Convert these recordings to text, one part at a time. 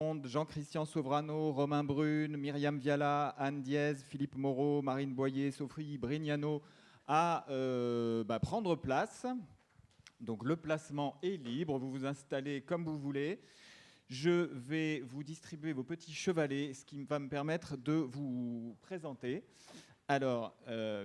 Jean-Christian Sovrano, Romain Brune, Myriam Viala, Anne Diez, Philippe Moreau, Marine Boyer, Sophie Brignano à prendre place. Donc le placement est libre, vous vous installez comme vous voulez. Je vais vous distribuer vos petits chevalets, ce qui va me permettre de vous présenter. Alors,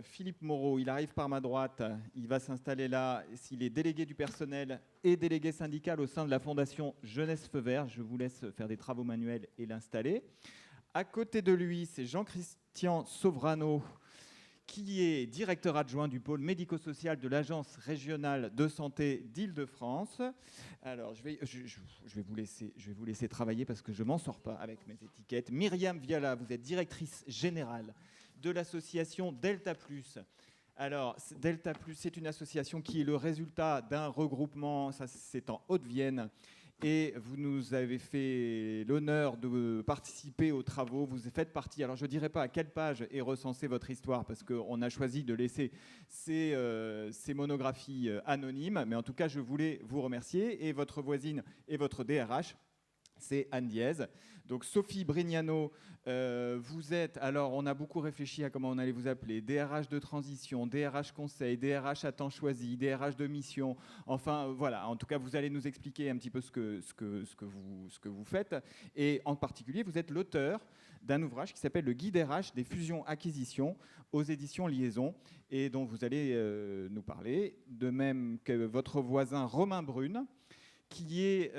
Philippe Moreau, il arrive par ma droite, il va s'installer là. Il est délégué du personnel et délégué syndical au sein de la Fondation Jeunesse Feu Vert. Je vous laisse faire des travaux manuels et l'installer. À côté de lui, c'est Jean-Christian Sovrano, qui est directeur adjoint du pôle médico-social de l'Agence régionale de santé d'Île-de-France. Alors, je vais vous laisser travailler parce que je ne m'en sors pas avec mes étiquettes. Myriam Viala, vous êtes directrice générale de l'association Delta Plus. Alors, Delta Plus, c'est une association qui est le résultat d'un regroupement, ça c'est en Haute-Vienne, et vous nous avez fait l'honneur de participer aux travaux. Vous faites partie, alors je ne dirai pas à quelle page est recensée votre histoire, parce qu'on a choisi de laisser ces monographies anonymes, mais en tout cas, je voulais vous remercier. Et votre voisine et votre DRH, c'est Anne Diez. Donc Sophie Brignano, vous êtes, alors on a beaucoup réfléchi à comment on allait vous appeler, DRH de transition, DRH conseil, DRH à temps choisi, DRH de mission, enfin voilà, en tout cas vous allez nous expliquer un petit peu ce que vous faites. Et en particulier, vous êtes l'auteur d'un ouvrage qui s'appelle Le Guide RH des fusions-acquisitions aux éditions Liaison, et dont vous allez nous parler, de même que votre voisin Romain Brune, qui est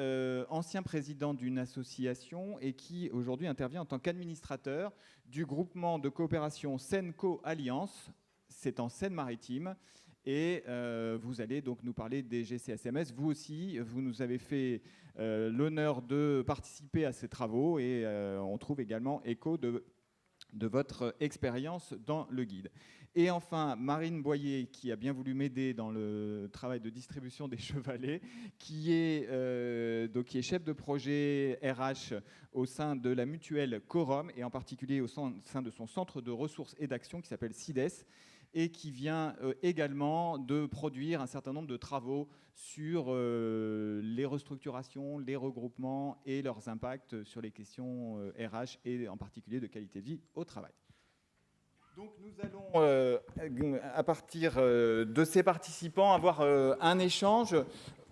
ancien président d'une association et qui aujourd'hui intervient en tant qu'administrateur du groupement de coopération Senco Alliance, c'est en Seine-Maritime, et vous allez donc nous parler des GCSMS. Vous aussi, vous nous avez fait l'honneur de participer à ces travaux, et on trouve également écho de votre expérience dans le guide. Et enfin, Marine Boyer, qui a bien voulu m'aider dans le travail de distribution des chevalets, qui est chef de projet RH au sein de la mutuelle Corum, et en particulier au sein de son centre de ressources et d'action qui s'appelle CIDES, et qui vient également de produire un certain nombre de travaux sur les restructurations, les regroupements et leurs impacts sur les questions RH et en particulier de qualité de vie au travail. Donc nous allons, à partir de ces participants, avoir un échange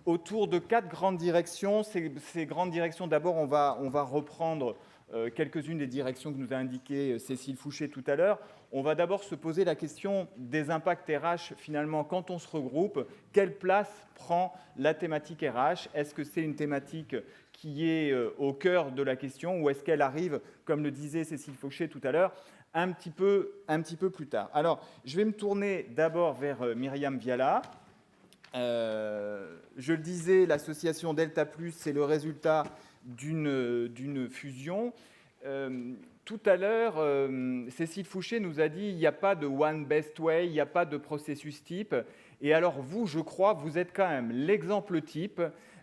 autour de 4 grandes directions. Ces grandes directions, d'abord, on va reprendre quelques-unes des directions que nous a indiquées Cécile Fouché tout à l'heure. On va d'abord se poser la question des impacts RH, finalement, quand on se regroupe. Quelle place prend la thématique RH? Est-ce que c'est une thématique qui est au cœur de la question, ou est-ce qu'elle arrive, comme le disait Cécile Fouché tout à l'heure, un petit peu plus tard? Alors, je vais me tourner d'abord vers Myriam Viala. Je le disais, l'association Delta Plus, c'est le résultat d'une fusion. Tout à l'heure, Cécile Fouché nous a dit qu'il n'y a pas de one best way, il n'y a pas de processus type. Et alors vous, je crois, vous êtes quand même l'exemple type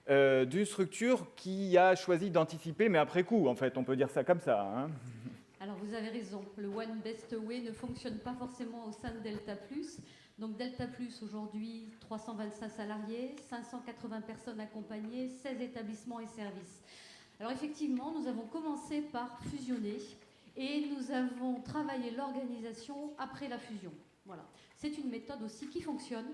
d'une structure qui a choisi d'anticiper, mais après coup, en fait, on peut dire ça comme ça, hein. Alors vous avez raison, le One Best Way ne fonctionne pas forcément au sein de Delta Plus. Donc Delta Plus, aujourd'hui, 325 salariés, 580 personnes accompagnées, 16 établissements et services. Alors effectivement, nous avons commencé par fusionner et nous avons travaillé l'organisation après la fusion. Voilà. C'est une méthode aussi qui fonctionne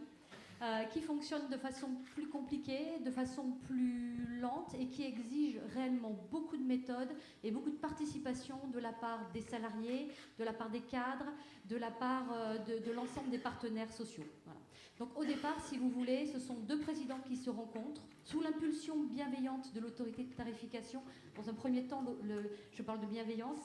de façon plus compliquée, de façon plus lente et qui exige réellement beaucoup de méthodes et beaucoup de participation de la part des salariés, de la part des cadres, de la part de l'ensemble des partenaires sociaux. Voilà. Donc au départ, si vous voulez, ce sont 2 présidents qui se rencontrent sous l'impulsion bienveillante de l'autorité de tarification. Dans un premier temps, je parle de bienveillance,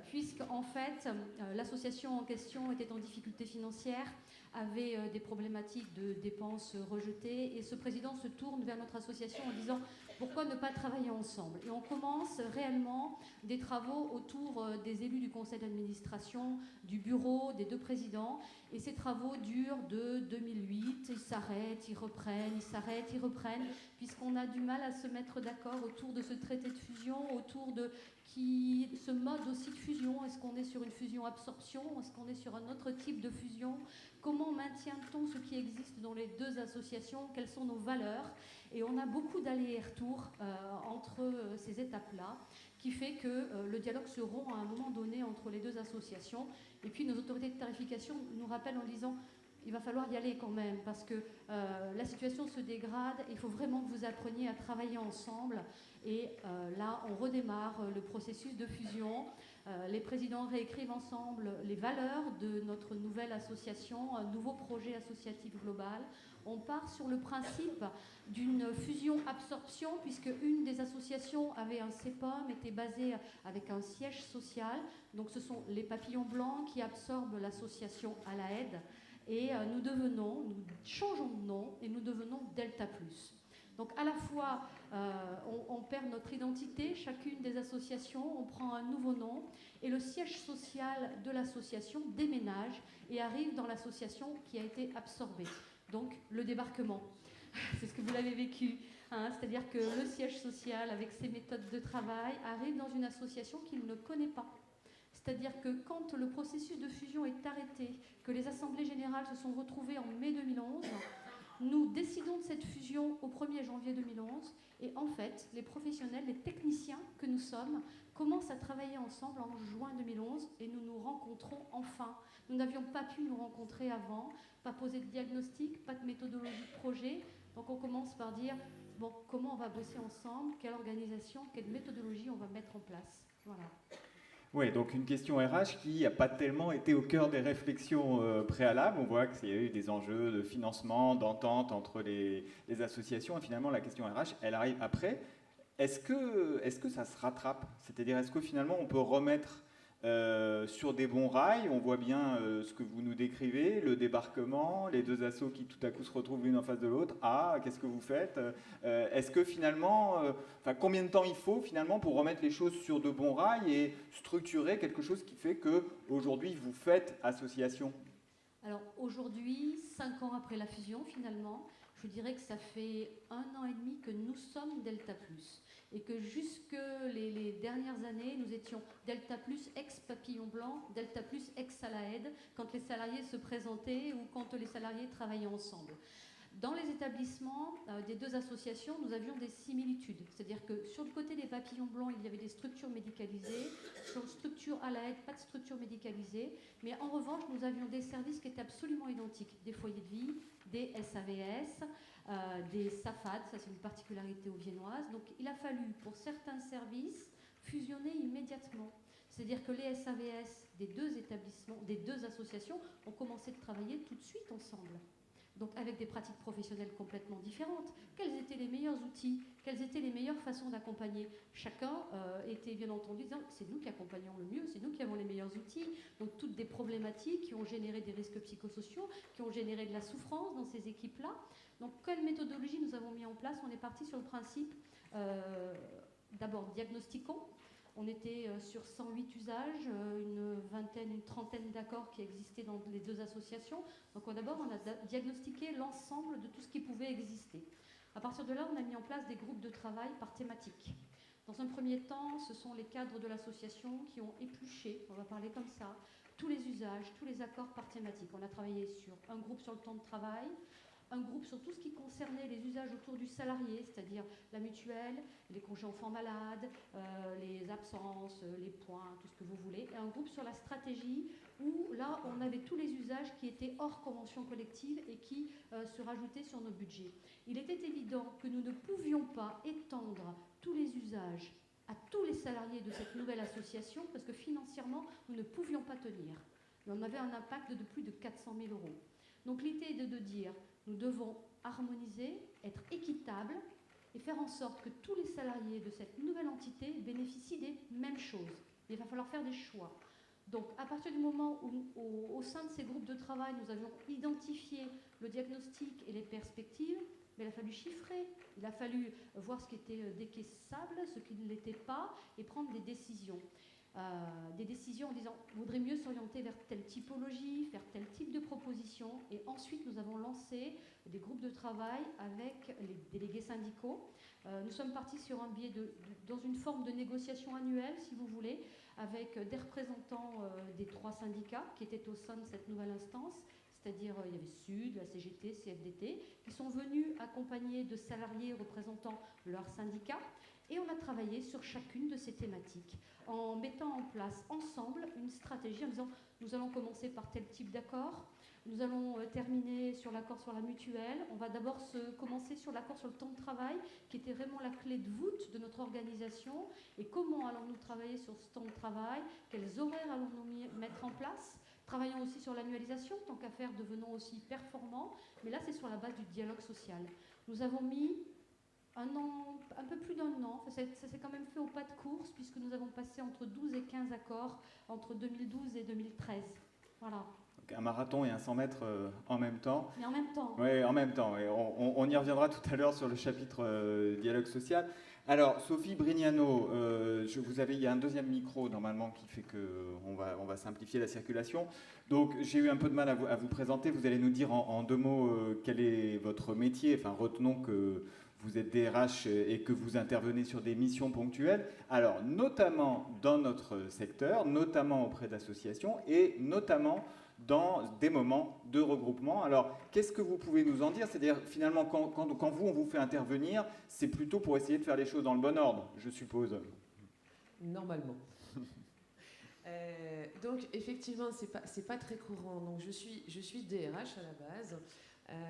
puisqu'en fait, l'association en question était en difficulté financière, avait des problématiques de dépenses rejetées, et ce président se tourne vers notre association en disant pourquoi ne pas travailler ensemble. Et on commence réellement des travaux autour des élus du conseil d'administration, du bureau, des 2 présidents, et ces travaux durent de 2008, ils s'arrêtent, ils reprennent, ils s'arrêtent, ils reprennent, puisqu'on a du mal à se mettre d'accord autour de ce traité de fusion, autour de ce mode aussi de fusion. Est-ce qu'on est sur une fusion-absorption? Est-ce qu'on est sur un autre type de fusion? Comment maintient-on ce qui existe dans les deux associations? Quelles sont nos valeurs? Et on a beaucoup d'allers et retours entre ces étapes-là, qui fait que le dialogue se rompt à un moment donné entre les deux associations. Et puis nos autorités de tarification nous rappellent en disant il va falloir y aller quand même, parce que la situation se dégrade, il faut vraiment que vous appreniez à travailler ensemble. Et là, on redémarre le processus de fusion. Les présidents réécrivent ensemble les valeurs de notre nouvelle association, un nouveau projet associatif global. On part sur le principe d'une fusion-absorption, puisque une des associations avait un CEPOM, était basée avec un siège social. Donc ce sont les papillons blancs qui absorbent l'association à la aide. Et nous changeons de nom et nous devenons Delta+. Donc à la fois, on perd notre identité, chacune des associations, on prend un nouveau nom, et le siège social de l'association déménage et arrive dans l'association qui a été absorbée. Donc le débarquement, c'est ce que vous l'avez vécu, hein, c'est-à-dire que le siège social, avec ses méthodes de travail, arrive dans une association qu'il ne connaît pas. C'est-à-dire que quand le processus de fusion est arrêté, que les assemblées générales se sont retrouvées en mai 2011, nous décidons de cette fusion au 1er janvier 2011, et en fait, les professionnels, les techniciens que nous sommes, commencent à travailler ensemble en juin 2011, et nous nous rencontrons enfin. Nous n'avions pas pu nous rencontrer avant, pas poser de diagnostic, pas de méthodologie de projet, donc on commence par dire, bon, comment on va bosser ensemble, quelle organisation, quelle méthodologie on va mettre en place. Voilà. Oui, donc une question RH qui n'a pas tellement été au cœur des réflexions préalables. On voit qu'il y a eu des enjeux de financement, d'entente entre les associations. Et finalement, la question RH, elle arrive après. Est-ce que ça se rattrape? C'est-à-dire, est-ce que finalement, on peut remettre sur des bons rails? On voit bien ce que vous nous décrivez, le débarquement, les deux assos qui tout à coup se retrouvent l'une en face de l'autre. Ah, qu'est-ce que vous faites? Est-ce que finalement, combien de temps il faut finalement pour remettre les choses sur de bons rails et structurer quelque chose qui fait qu'aujourd'hui vous faites association? Alors aujourd'hui, 5 ans après la fusion finalement, je dirais que ça fait 1 an et demi que nous sommes Delta+. Et que jusque les dernières années, nous étions Delta+, ex-papillon blanc, Delta+, ex-Salaed, quand les salariés se présentaient ou quand les salariés travaillaient ensemble. Dans les établissements des deux associations, nous avions des similitudes. C'est-à-dire que sur le côté des papillons blancs, il y avait des structures médicalisées. Sur la structure à la aide, pas de structure médicalisée. Mais en revanche, nous avions des services qui étaient absolument identiques. Des foyers de vie, des SAVS, des SAFAD, ça c'est une particularité auviennoise. Donc il a fallu, pour certains services, fusionner immédiatement. C'est-à-dire que les SAVS des deux établissements, des deux associations, ont commencé de travailler tout de suite ensemble. Donc avec des pratiques professionnelles complètement différentes. Quels étaient les meilleurs outils? Quelles étaient les meilleures façons d'accompagner? Chacun était bien entendu disant c'est nous qui accompagnons le mieux, c'est nous qui avons les meilleurs outils. Donc toutes des problématiques qui ont généré des risques psychosociaux, qui ont généré de la souffrance dans ces équipes-là. Donc quelle méthodologie nous avons mis en place? On est parti sur le principe d'abord diagnostiquons. On était sur 108 usages, une trentaine d'accords qui existaient dans les deux associations. Donc d'abord, on a diagnostiqué l'ensemble de tout ce qui pouvait exister. À partir de là, on a mis en place des groupes de travail par thématique. Dans un premier temps, ce sont les cadres de l'association qui ont épluché, on va parler comme ça, tous les usages, tous les accords par thématique. On a travaillé sur un groupe sur le temps de travail, un groupe sur tout ce qui concernait les usages autour du salarié, c'est-à-dire la mutuelle, les congés enfants malades, les absences, les points, tout ce que vous voulez, et un groupe sur la stratégie où là on avait tous les usages qui étaient hors convention collective et qui se rajoutaient sur nos budgets. Il était évident que nous ne pouvions pas étendre tous les usages à tous les salariés de cette nouvelle association parce que financièrement nous ne pouvions pas tenir. Mais on avait un impact de plus de 400 000 €. Donc l'idée est de dire nous devons harmoniser, être équitables et faire en sorte que tous les salariés de cette nouvelle entité bénéficient des mêmes choses. Il va falloir faire des choix. Donc à partir du moment où au sein de ces groupes de travail, nous avions identifié le diagnostic et les perspectives, mais il a fallu chiffrer, il a fallu voir ce qui était décaissable, ce qui ne l'était pas, et prendre des décisions. des décisions en disant « vaudrait mieux s'orienter vers telle typologie, faire tel type de proposition ». Et ensuite, nous avons lancé des groupes de travail avec les délégués syndicaux. Nous sommes partis sur un biais dans une forme de négociation annuelle, si vous voulez, avec des représentants des 3 syndicats qui étaient au sein de cette nouvelle instance, c'est-à-dire il y avait Sud, la CGT, CFDT, qui sont venus accompagnés de salariés représentant leur syndicat. Et on a travaillé sur chacune de ces thématiques en mettant en place ensemble une stratégie en disant nous allons commencer par tel type d'accord, nous allons terminer sur l'accord sur la mutuelle, on va d'abord commencer sur l'accord sur le temps de travail qui était vraiment la clé de voûte de notre organisation et comment allons-nous travailler sur ce temps de travail, quels horaires allons-nous mettre en place. Travaillons aussi sur l'annualisation, tant qu'à faire, devenons aussi performants, mais là c'est sur la base du dialogue social. Nous avons mis un an, un peu plus d'un an, ça s'est quand même fait au pas de course, puisque nous avons passé entre 12 et 15 accords entre 2012 et 2013. Voilà. Donc un marathon et un 100 mètres en même temps. Mais en même temps. Oui, en même temps. Et on y reviendra tout à l'heure sur le chapitre dialogue social. Alors, Sophie Brignano, il y a un deuxième micro normalement qui fait qu'on va simplifier la circulation. Donc, j'ai eu un peu de mal à vous présenter. Vous allez nous dire en 2 mots quel est votre métier. Enfin, retenons que vous êtes DRH et que vous intervenez sur des missions ponctuelles. Alors, notamment dans notre secteur, notamment auprès d'associations et notamment dans des moments de regroupement. Alors, qu'est-ce que vous pouvez nous en dire? C'est-à-dire, finalement, quand on vous fait intervenir, c'est plutôt pour essayer de faire les choses dans le bon ordre, je suppose. Normalement. Donc, effectivement, c'est pas très courant. Donc, je suis DRH à la base.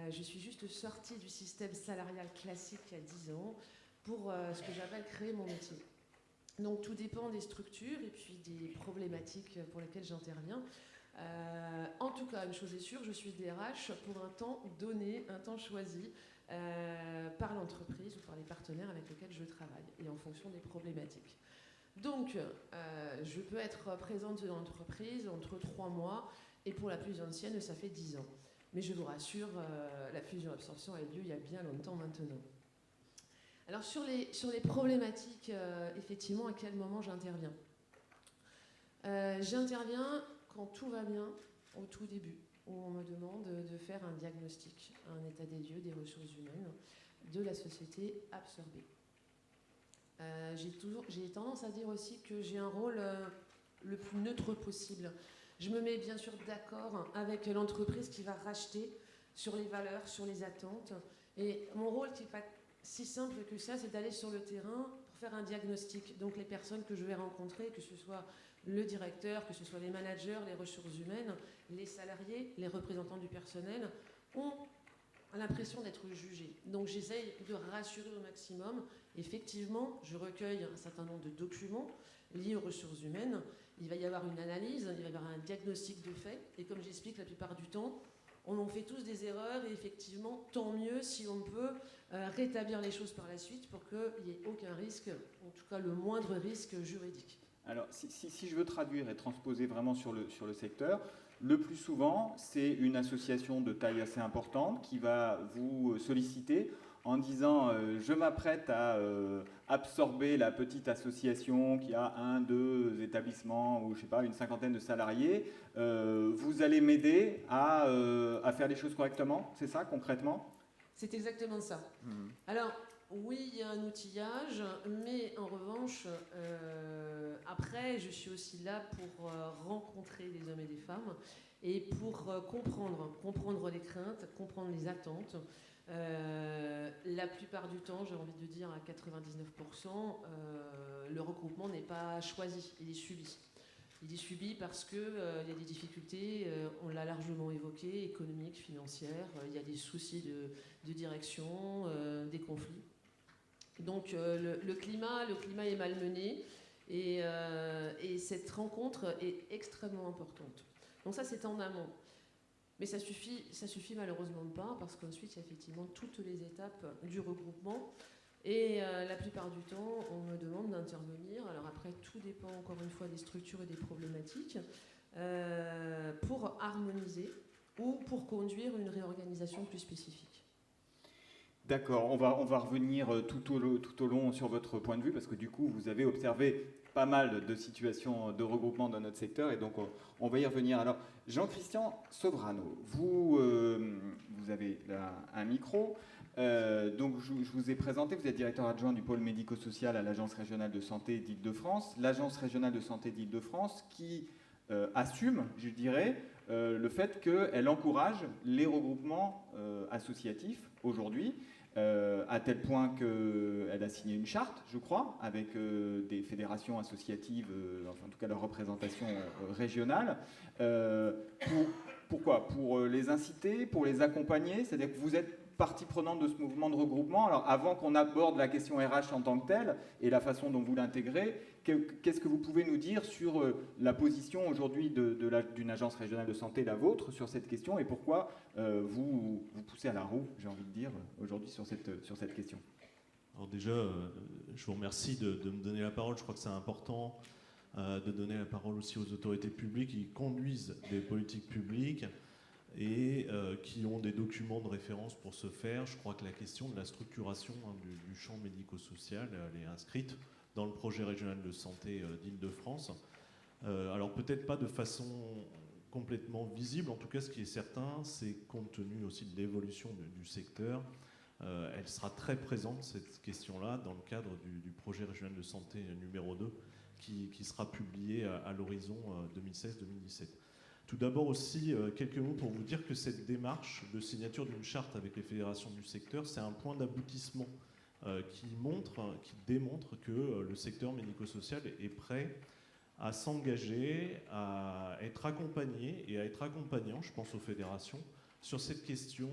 Je suis juste sortie du système salarial classique il y a 10 ans pour ce que j'appelle créer mon métier. Donc, tout dépend des structures et puis des problématiques pour lesquelles j'interviens. En tout cas, une chose est sûre, je suis DRH pour un temps donné, un temps choisi par l'entreprise ou par les partenaires avec lesquels je travaille et en fonction des problématiques. Donc, je peux être présente dans l'entreprise entre 3 mois et pour la plus ancienne, ça fait 10 ans. Mais je vous rassure, la fusion-absorption a eu lieu il y a bien longtemps maintenant. Alors, sur les problématiques, effectivement, à quel moment j'interviens? J'interviens quand tout va bien, au tout début, où on me demande de faire un diagnostic, un état des lieux des ressources humaines de la société absorbée. J'ai tendance à dire aussi que j'ai un rôle le plus neutre possible. Je me mets bien sûr d'accord avec l'entreprise qui va racheter sur les valeurs, sur les attentes. Et mon rôle, qui n'est pas si simple que ça, c'est d'aller sur le terrain pour faire un diagnostic. Donc les personnes que je vais rencontrer, que ce soit le directeur, que ce soit les managers, les ressources humaines, les salariés, les représentants du personnel, ont l'impression d'être jugés. Donc j'essaye de rassurer au maximum. Effectivement, je recueille un certain nombre de documents liés aux ressources humaines. Il va y avoir une analyse, il va y avoir un diagnostic de fait. Et comme j'explique la plupart du temps, on en fait tous des erreurs et effectivement, tant mieux si on peut rétablir les choses par la suite pour qu'il n'y ait aucun risque, en tout cas le moindre risque juridique. Alors, si je veux traduire et transposer vraiment sur le secteur, le plus souvent, c'est une association de taille assez importante qui va vous solliciter en disant je m'apprête à absorber la petite association qui a 1, 2 établissements ou je sais pas, une 50aine de salariés. Vous allez m'aider à faire les choses correctement, c'est ça concrètement? C'est exactement ça. Alors, oui, il y a un outillage, mais en revanche, après, je suis aussi là pour rencontrer des hommes et des femmes et pour comprendre les craintes, comprendre les attentes. La plupart du temps, j'ai envie de dire à 99%, le regroupement n'est pas choisi, il est subi. Il est subi parce qu'il y a des difficultés, on l'a largement évoqué, économiques, financières, il y a des soucis de direction, des conflits. Donc le climat est malmené et cette rencontre est extrêmement importante. Donc ça, c'est en amont. Mais ça suffit malheureusement pas parce qu'ensuite, il y a effectivement toutes les étapes du regroupement. Et la plupart du temps, on me demande d'intervenir. Alors après, tout dépend encore une fois des structures et des problématiques pour harmoniser ou pour conduire une réorganisation plus spécifique. D'accord, on va revenir tout au long sur votre point de vue, parce que du coup, vous avez observé pas mal de situations de regroupement dans notre secteur, et donc on va y revenir. Alors, Jean-Christian Sovrano, vous avez là un micro. Donc, je vous ai présenté, vous êtes directeur adjoint du pôle médico-social à l'Agence régionale de santé d'Île-de-France. L'Agence régionale de santé d'Île-de-France qui assume, je dirais, le fait qu'elle encourage les regroupements associatifs aujourd'hui. À tel point qu'elle a signé une charte, je crois, avec des fédérations associatives, enfin en tout cas leur représentation régionale. Pourquoi ? Pour les inciter, pour les accompagner, c'est-à-dire que vous êtes partie prenante de ce mouvement de regroupement. Alors avant qu'on aborde la question RH en tant que telle et la façon dont vous l'intégrez, qu'est-ce que vous pouvez nous dire sur la position aujourd'hui d'une agence régionale de santé, la vôtre, sur cette question, et pourquoi vous poussez à la roue, j'ai envie de dire, aujourd'hui sur cette question ? Alors déjà, je vous remercie de me donner la parole. Je crois que c'est important de donner la parole aussi aux autorités publiques qui conduisent des politiques publiques et qui ont des documents de référence pour ce faire. Je crois que la question de la structuration du champ médico-social, elle est inscrite dans le projet régional de santé d'Île-de-France. Alors peut-être pas de façon complètement visible, en tout cas ce qui est certain, c'est compte tenu aussi de l'évolution du secteur, elle sera très présente cette question-là dans le cadre du projet régional de santé numéro 2 qui sera publié à l'horizon 2016-2017. Tout d'abord aussi, quelques mots pour vous dire que cette démarche de signature d'une charte avec les fédérations du secteur, c'est un point d'aboutissement qui démontre que le secteur médico-social est prêt à s'engager, à être accompagné et à être accompagnant, je pense aux fédérations, sur cette question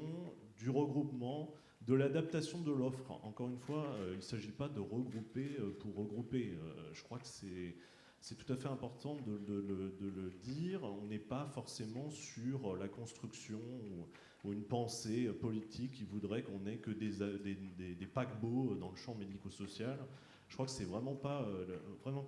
du regroupement, de l'adaptation de l'offre. Encore une fois, il ne s'agit pas de regrouper pour regrouper. Je crois que c'est tout à fait important de le dire. On n'est pas forcément sur la construction ou une pensée politique qui voudrait qu'on n'ait que des paquebots dans le champ médico-social. Je crois que c'est vraiment pas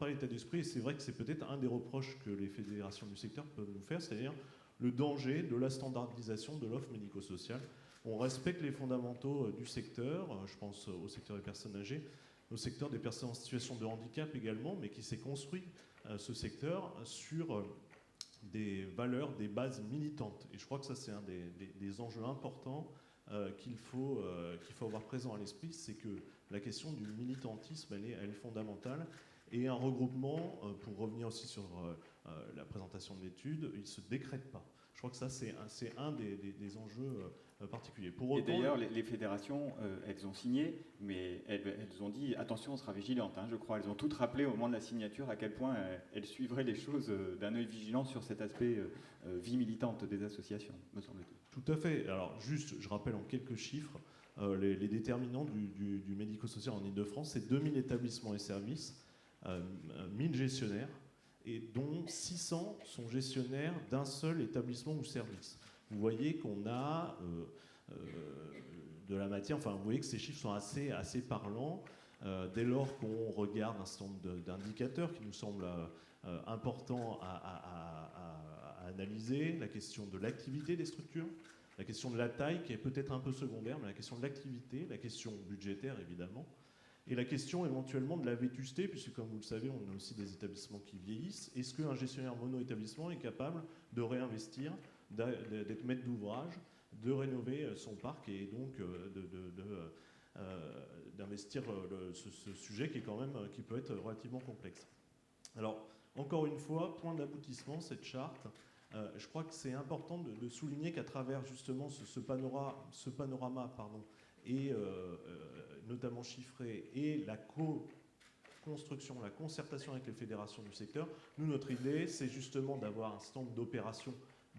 l'état d'esprit. Et c'est vrai que c'est peut-être un des reproches que les fédérations du secteur peuvent nous faire, c'est-à-dire le danger de la standardisation de l'offre médico-sociale. On respecte les fondamentaux du secteur, je pense au secteur des personnes âgées, au secteur des personnes en situation de handicap également, mais qui s'est construit, ce secteur, sur des valeurs, des bases militantes. Et je crois que ça, c'est un des enjeux importants qu'il faut avoir présent à l'esprit, c'est que la question du militantisme, elle est fondamentale. Et un regroupement, pour revenir aussi sur la présentation de l'étude, il ne se décrète pas. Je crois que ça, c'est un des enjeux particuliers. Pour autant, et d'ailleurs, les fédérations, elles ont signé, mais elles ont dit, attention, on sera vigilante, hein, je crois. Elles ont toutes rappelé au moment de la signature à quel point elles suivraient les choses d'un œil vigilant sur cet aspect vie militante des associations, me semble-t-il. Tout à fait. Alors, juste, je rappelle en quelques chiffres, les déterminants du médico-social en Île-de-France, c'est 2000 établissements et services, 1000 gestionnaires, et dont 600 sont gestionnaires d'un seul établissement ou service. Vous voyez qu'on a de la matière, enfin vous voyez que ces chiffres sont assez parlants, dès lors qu'on regarde un certain nombre d'indicateurs qui nous semblent importants à analyser, la question de l'activité des structures, la question de la taille qui est peut-être un peu secondaire, mais la question de l'activité, la question budgétaire évidemment, et la question éventuellement de la vétusté, puisque comme vous le savez, on a aussi des établissements qui vieillissent. Est-ce qu'un gestionnaire mono-établissement est capable de réinvestir, d'être maître d'ouvrage, de rénover son parc et donc d'investir ce sujet qui est quand même, qui peut être relativement complexe. Alors, encore une fois, point d'aboutissement, cette charte, je crois que c'est important de souligner qu'à travers justement ce panorama, et notamment chiffré, et la co-construction, la concertation avec les fédérations du secteur, nous, notre idée, c'est justement d'avoir un certain nombre d'opérations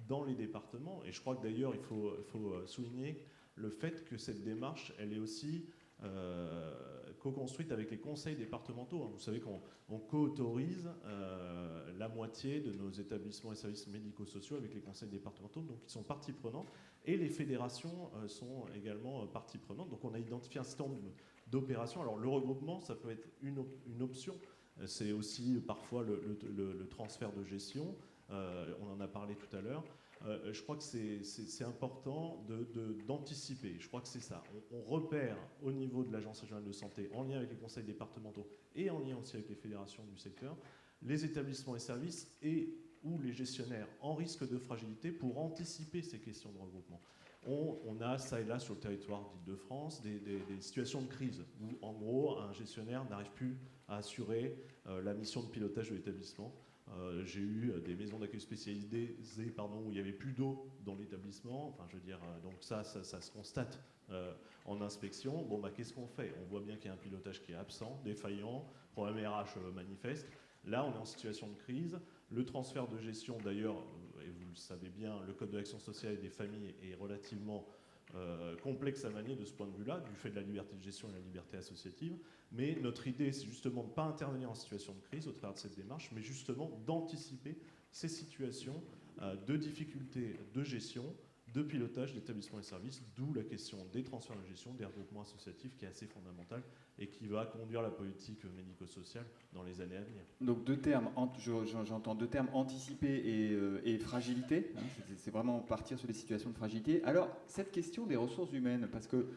dans les départements. Et je crois que d'ailleurs, il faut souligner le fait que cette démarche, elle est aussi co-construite avec les conseils départementaux. Vous savez qu'on co-autorise la moitié de nos établissements et services médico-sociaux avec les conseils départementaux, donc ils sont partie prenante, et les fédérations sont également partie prenante. Donc on a identifié un certain nombre d'opérations. Alors le regroupement, ça peut être une option. C'est aussi parfois le transfert de gestion. On en a parlé tout à l'heure. je crois que c'est important d'anticiper. Je crois que c'est ça. On repère au niveau de l'Agence régionale de santé, en lien avec les conseils départementaux et en lien aussi avec les fédérations du secteur, les établissements et services ou les gestionnaires en risque de fragilité pour anticiper ces questions de regroupement. On a ça et là sur le territoire d'Île-de-France des situations de crise où en gros un gestionnaire n'arrive plus à assurer la mission de pilotage de l'établissement. J'ai eu des maisons d'accueil spécialisées où il n'y avait plus d'eau dans l'établissement. Enfin, je veux dire, donc ça se constate en inspection. Bon, qu'est-ce qu'on fait? On voit bien qu'il y a un pilotage qui est absent, défaillant, problème RH manifeste. Là, on est en situation de crise. Le transfert de gestion, d'ailleurs, et vous le savez bien, le Code de l'action sociale et des familles est relativement complexe à manier de ce point de vue-là, du fait de la liberté de gestion et de la liberté associative. Mais notre idée, c'est justement de ne pas intervenir en situation de crise au travers de cette démarche, mais justement d'anticiper ces situations de difficultés de gestion, de pilotage d'établissements et services, d'où la question des transferts de gestion, des regroupements associatifs qui est assez fondamentale et qui va conduire la politique médico-sociale dans les années à venir. Donc deux termes, j'entends deux termes, anticiper et fragilité, hein, c'est vraiment partir sur des situations de fragilité. Alors cette question des ressources humaines, parce que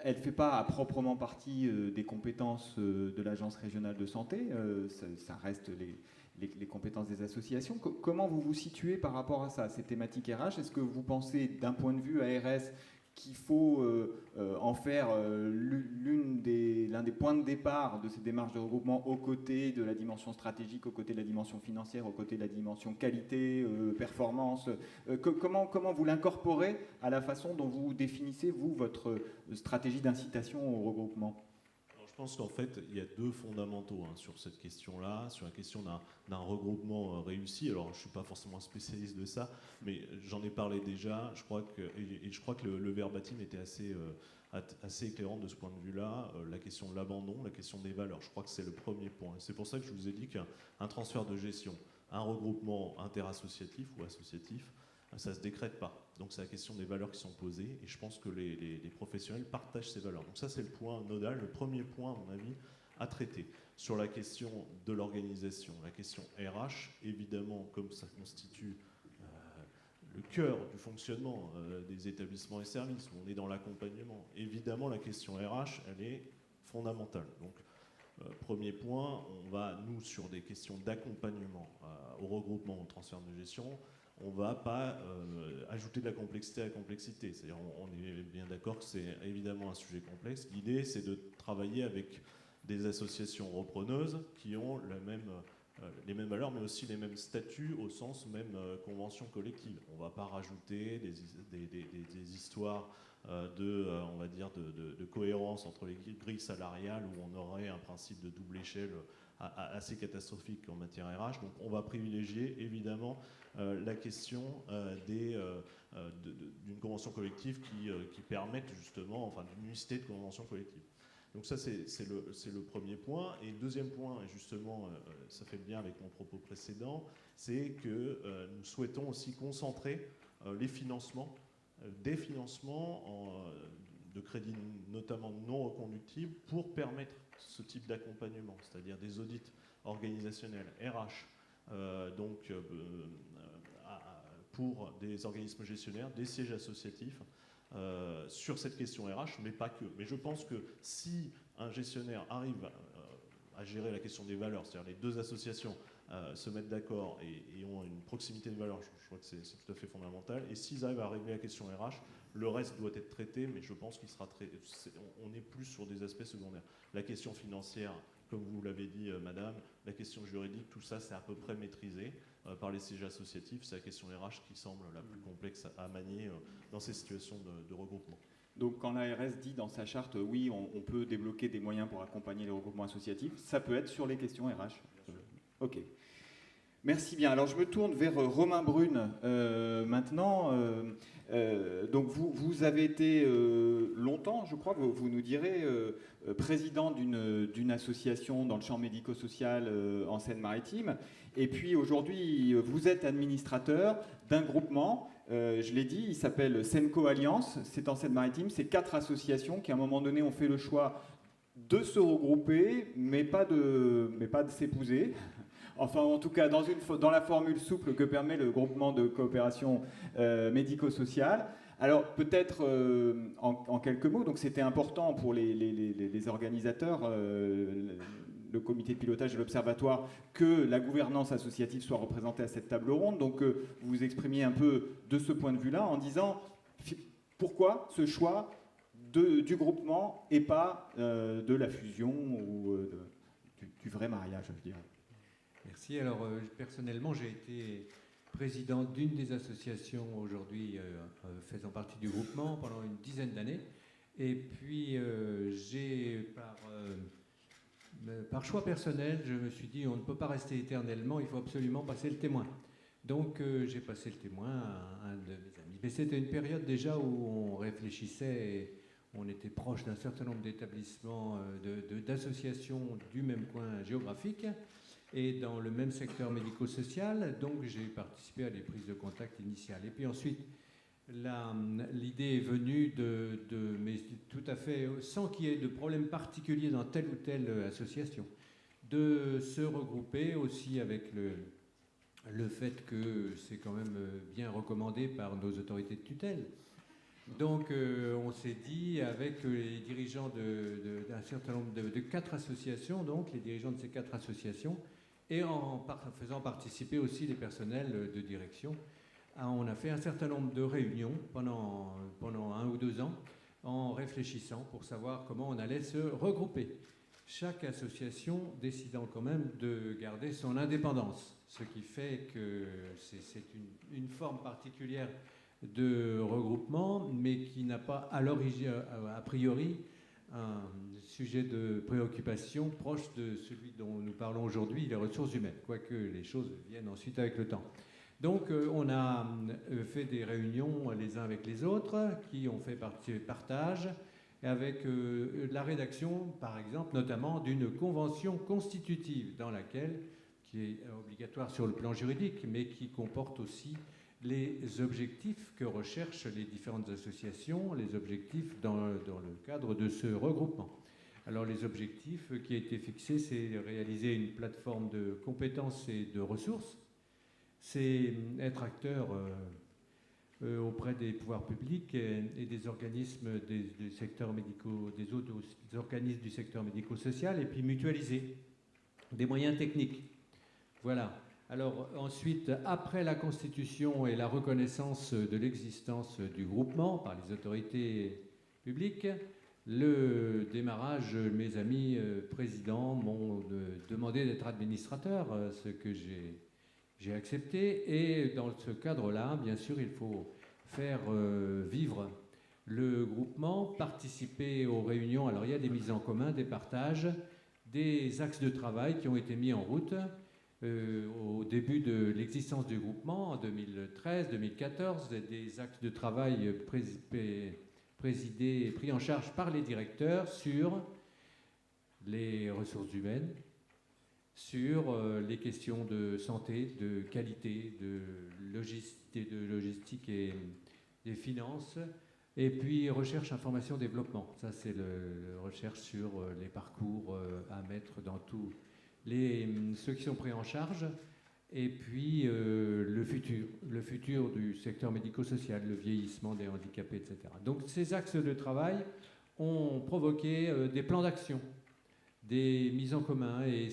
elle ne fait pas à proprement partie des compétences de l'Agence régionale de santé, ça reste les compétences des associations. Comment vous vous situez par rapport à ça, ces thématiques RH? Est-ce que vous pensez d'un point de vue ARS qu'il faut en faire l'un des points de départ de ces démarches de regroupement aux côtés de la dimension stratégique, aux côtés de la dimension financière, aux côtés de la dimension qualité, performance? Comment vous l'incorporez à la façon dont vous définissez, vous, votre stratégie d'incitation au regroupement? Je pense qu'en fait, il y a deux fondamentaux sur cette question-là, sur la question d'un regroupement réussi. Alors, je ne suis pas forcément un spécialiste de ça, mais j'en ai parlé déjà. Je crois que le verbatim était assez éclairant de ce point de vue-là. La question de l'abandon, la question des valeurs, je crois que c'est le premier point. C'est pour ça que je vous ai dit qu'un transfert de gestion, un regroupement interassociatif ou associatif, ça ne se décrète pas. Donc c'est la question des valeurs qui sont posées et je pense que les professionnels partagent ces valeurs. Donc ça c'est le point nodal, le premier point à mon avis à traiter. Sur la question de l'organisation, la question RH, évidemment comme ça constitue le cœur du fonctionnement des établissements et services, où on est dans l'accompagnement, évidemment la question RH elle est fondamentale. Donc premier point, on va nous sur des questions d'accompagnement au regroupement, au transfert de gestion. On ne va pas ajouter de la complexité à la complexité. C'est-à-dire, on est bien d'accord que c'est évidemment un sujet complexe. L'idée, c'est de travailler avec des associations repreneuses qui ont les mêmes valeurs, mais aussi les mêmes statuts au sens même convention collective. On ne va pas rajouter des histoires on va dire de cohérence entre les grilles salariales où on aurait un principe de double échelle assez catastrophique en matière RH. Donc on va privilégier évidemment la question d'une convention collective qui permette justement, enfin d'une unicité de convention collective. Donc ça c'est le premier point. Et deuxième point, et justement ça fait le lien avec mon propos précédent, c'est que nous souhaitons aussi concentrer les financements, des financements de crédits notamment non reconductibles pour permettre ce type d'accompagnement, c'est-à-dire des audits organisationnels, RH, pour des organismes gestionnaires, des sièges associatifs, sur cette question RH, mais pas que. Mais je pense que si un gestionnaire arrive à gérer la question des valeurs, c'est-à-dire les deux associations se mettent d'accord et ont une proximité de valeurs, je crois que c'est tout à fait fondamental. Et s'ils arrivent à régler la question RH, le reste doit être traité, mais je pense qu'il sera on est plus sur des aspects secondaires. La question financière, comme vous l'avez dit, madame, la question juridique, tout ça, c'est à peu près maîtrisé par les sièges associatifs. C'est la question RH qui semble la plus complexe à manier dans ces situations de regroupement. Donc quand l'ARS dit dans sa charte, oui, on peut débloquer des moyens pour accompagner les regroupements associatifs, ça peut être sur les questions RH. Ok. Merci bien. Alors je me tourne vers Romain Brune maintenant. Donc vous avez été longtemps, je crois, vous nous direz, président d'une association dans le champ médico-social en Seine-Maritime. Et puis aujourd'hui, vous êtes administrateur d'un groupement, je l'ai dit, il s'appelle Senco Alliance, c'est en Seine-Maritime, c'est 4 associations qui à un moment donné ont fait le choix de se regrouper, mais pas de s'épouser. enfin en tout cas dans la formule souple que permet le groupement de coopération médico-sociale. Alors peut-être en quelques mots, donc c'était important pour les organisateurs, le comité de pilotage de l'Observatoire, que la gouvernance associative soit représentée à cette table ronde. Donc vous vous exprimiez un peu de ce point de vue-là en disant pourquoi ce choix du groupement et pas de la fusion ou du vrai mariage, je dirais. Merci. Alors personnellement, j'ai été président d'une des associations aujourd'hui faisant partie du groupement pendant une dizaine d'années. Et puis par choix personnel, je me suis dit on ne peut pas rester éternellement, il faut absolument passer le témoin. Donc j'ai passé le témoin à un de mes amis. Mais c'était une période déjà où on réfléchissait et on était proche d'un certain nombre d'établissements, d'associations du même coin géographique et dans le même secteur médico-social. Donc j'ai participé à des prises de contact initiales. Et puis ensuite, l'idée est venue mais tout à fait sans qu'il y ait de problème particulier dans telle ou telle association, de se regrouper aussi avec le fait que c'est quand même bien recommandé par nos autorités de tutelle. Donc on s'est dit avec les dirigeants d'un certain nombre de 4 associations, donc les dirigeants de ces 4 associations, et en faisant participer aussi les personnels de direction, on a fait un certain nombre de réunions pendant 1 ou 2 ans en réfléchissant pour savoir comment on allait se regrouper. Chaque association décidant quand même de garder son indépendance, ce qui fait que c'est une forme particulière de regroupement, mais qui n'a pas à l'origine, a priori, un sujet de préoccupation proche de celui dont nous parlons aujourd'hui, les ressources humaines, quoique les choses viennent ensuite avec le temps. Donc on a fait des réunions les uns avec les autres, qui ont fait partage, avec la rédaction, par exemple, notamment d'une convention constitutive qui est obligatoire sur le plan juridique, mais qui comporte aussi les objectifs que recherchent les différentes associations, les objectifs dans le cadre de ce regroupement. Alors les objectifs qui ont été fixés, c'est réaliser une plateforme de compétences et de ressources, c'est être acteur auprès des pouvoirs publics et des organismes des secteurs médicaux, des autres organismes du secteur médico-social, et puis mutualiser des moyens techniques. Voilà. Alors ensuite, après la constitution et la reconnaissance de l'existence du groupement par les autorités publiques, le démarrage, mes amis présidents m'ont demandé d'être administrateur, ce que j'ai accepté. Et dans ce cadre-là, bien sûr, il faut faire vivre le groupement, participer aux réunions. Alors il y a des mises en commun, des partages, des axes de travail qui ont été mis en route au début de l'existence du groupement, en 2013-2014, des axes de travail présidés et pris en charge par les directeurs sur les ressources humaines, sur les questions de santé, de qualité, de logistique et des finances, et puis recherche, information, développement. Ça, c'est la recherche sur les parcours à mettre dans tous ceux qui sont pris en charge, et puis le futur du secteur médico-social, le vieillissement des handicapés, etc. Donc ces axes de travail ont provoqué des plans d'action, des mises en commun, et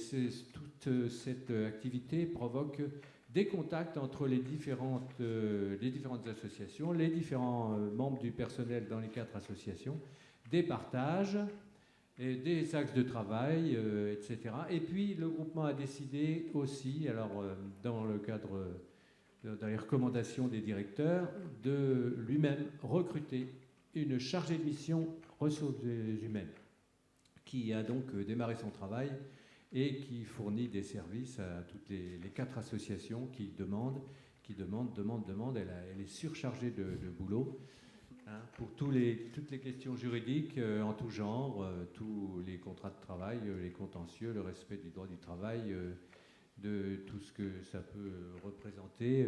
toute cette activité provoque des contacts entre les différentes associations, les différents membres du personnel dans les 4 associations, des partages, et des axes de travail, etc. Et puis le groupement a décidé aussi, alors dans le cadre dans les recommandations des directeurs, de lui-même recruter une chargée de mission ressources humaines, qui a donc démarré son travail et qui fournit des services à toutes les 4 associations qui demandent. Elle est surchargée de boulot. Pour toutes les questions juridiques en tout genre, tous les contrats de travail, les contentieux, le respect du droit du travail, de tout ce que ça peut représenter.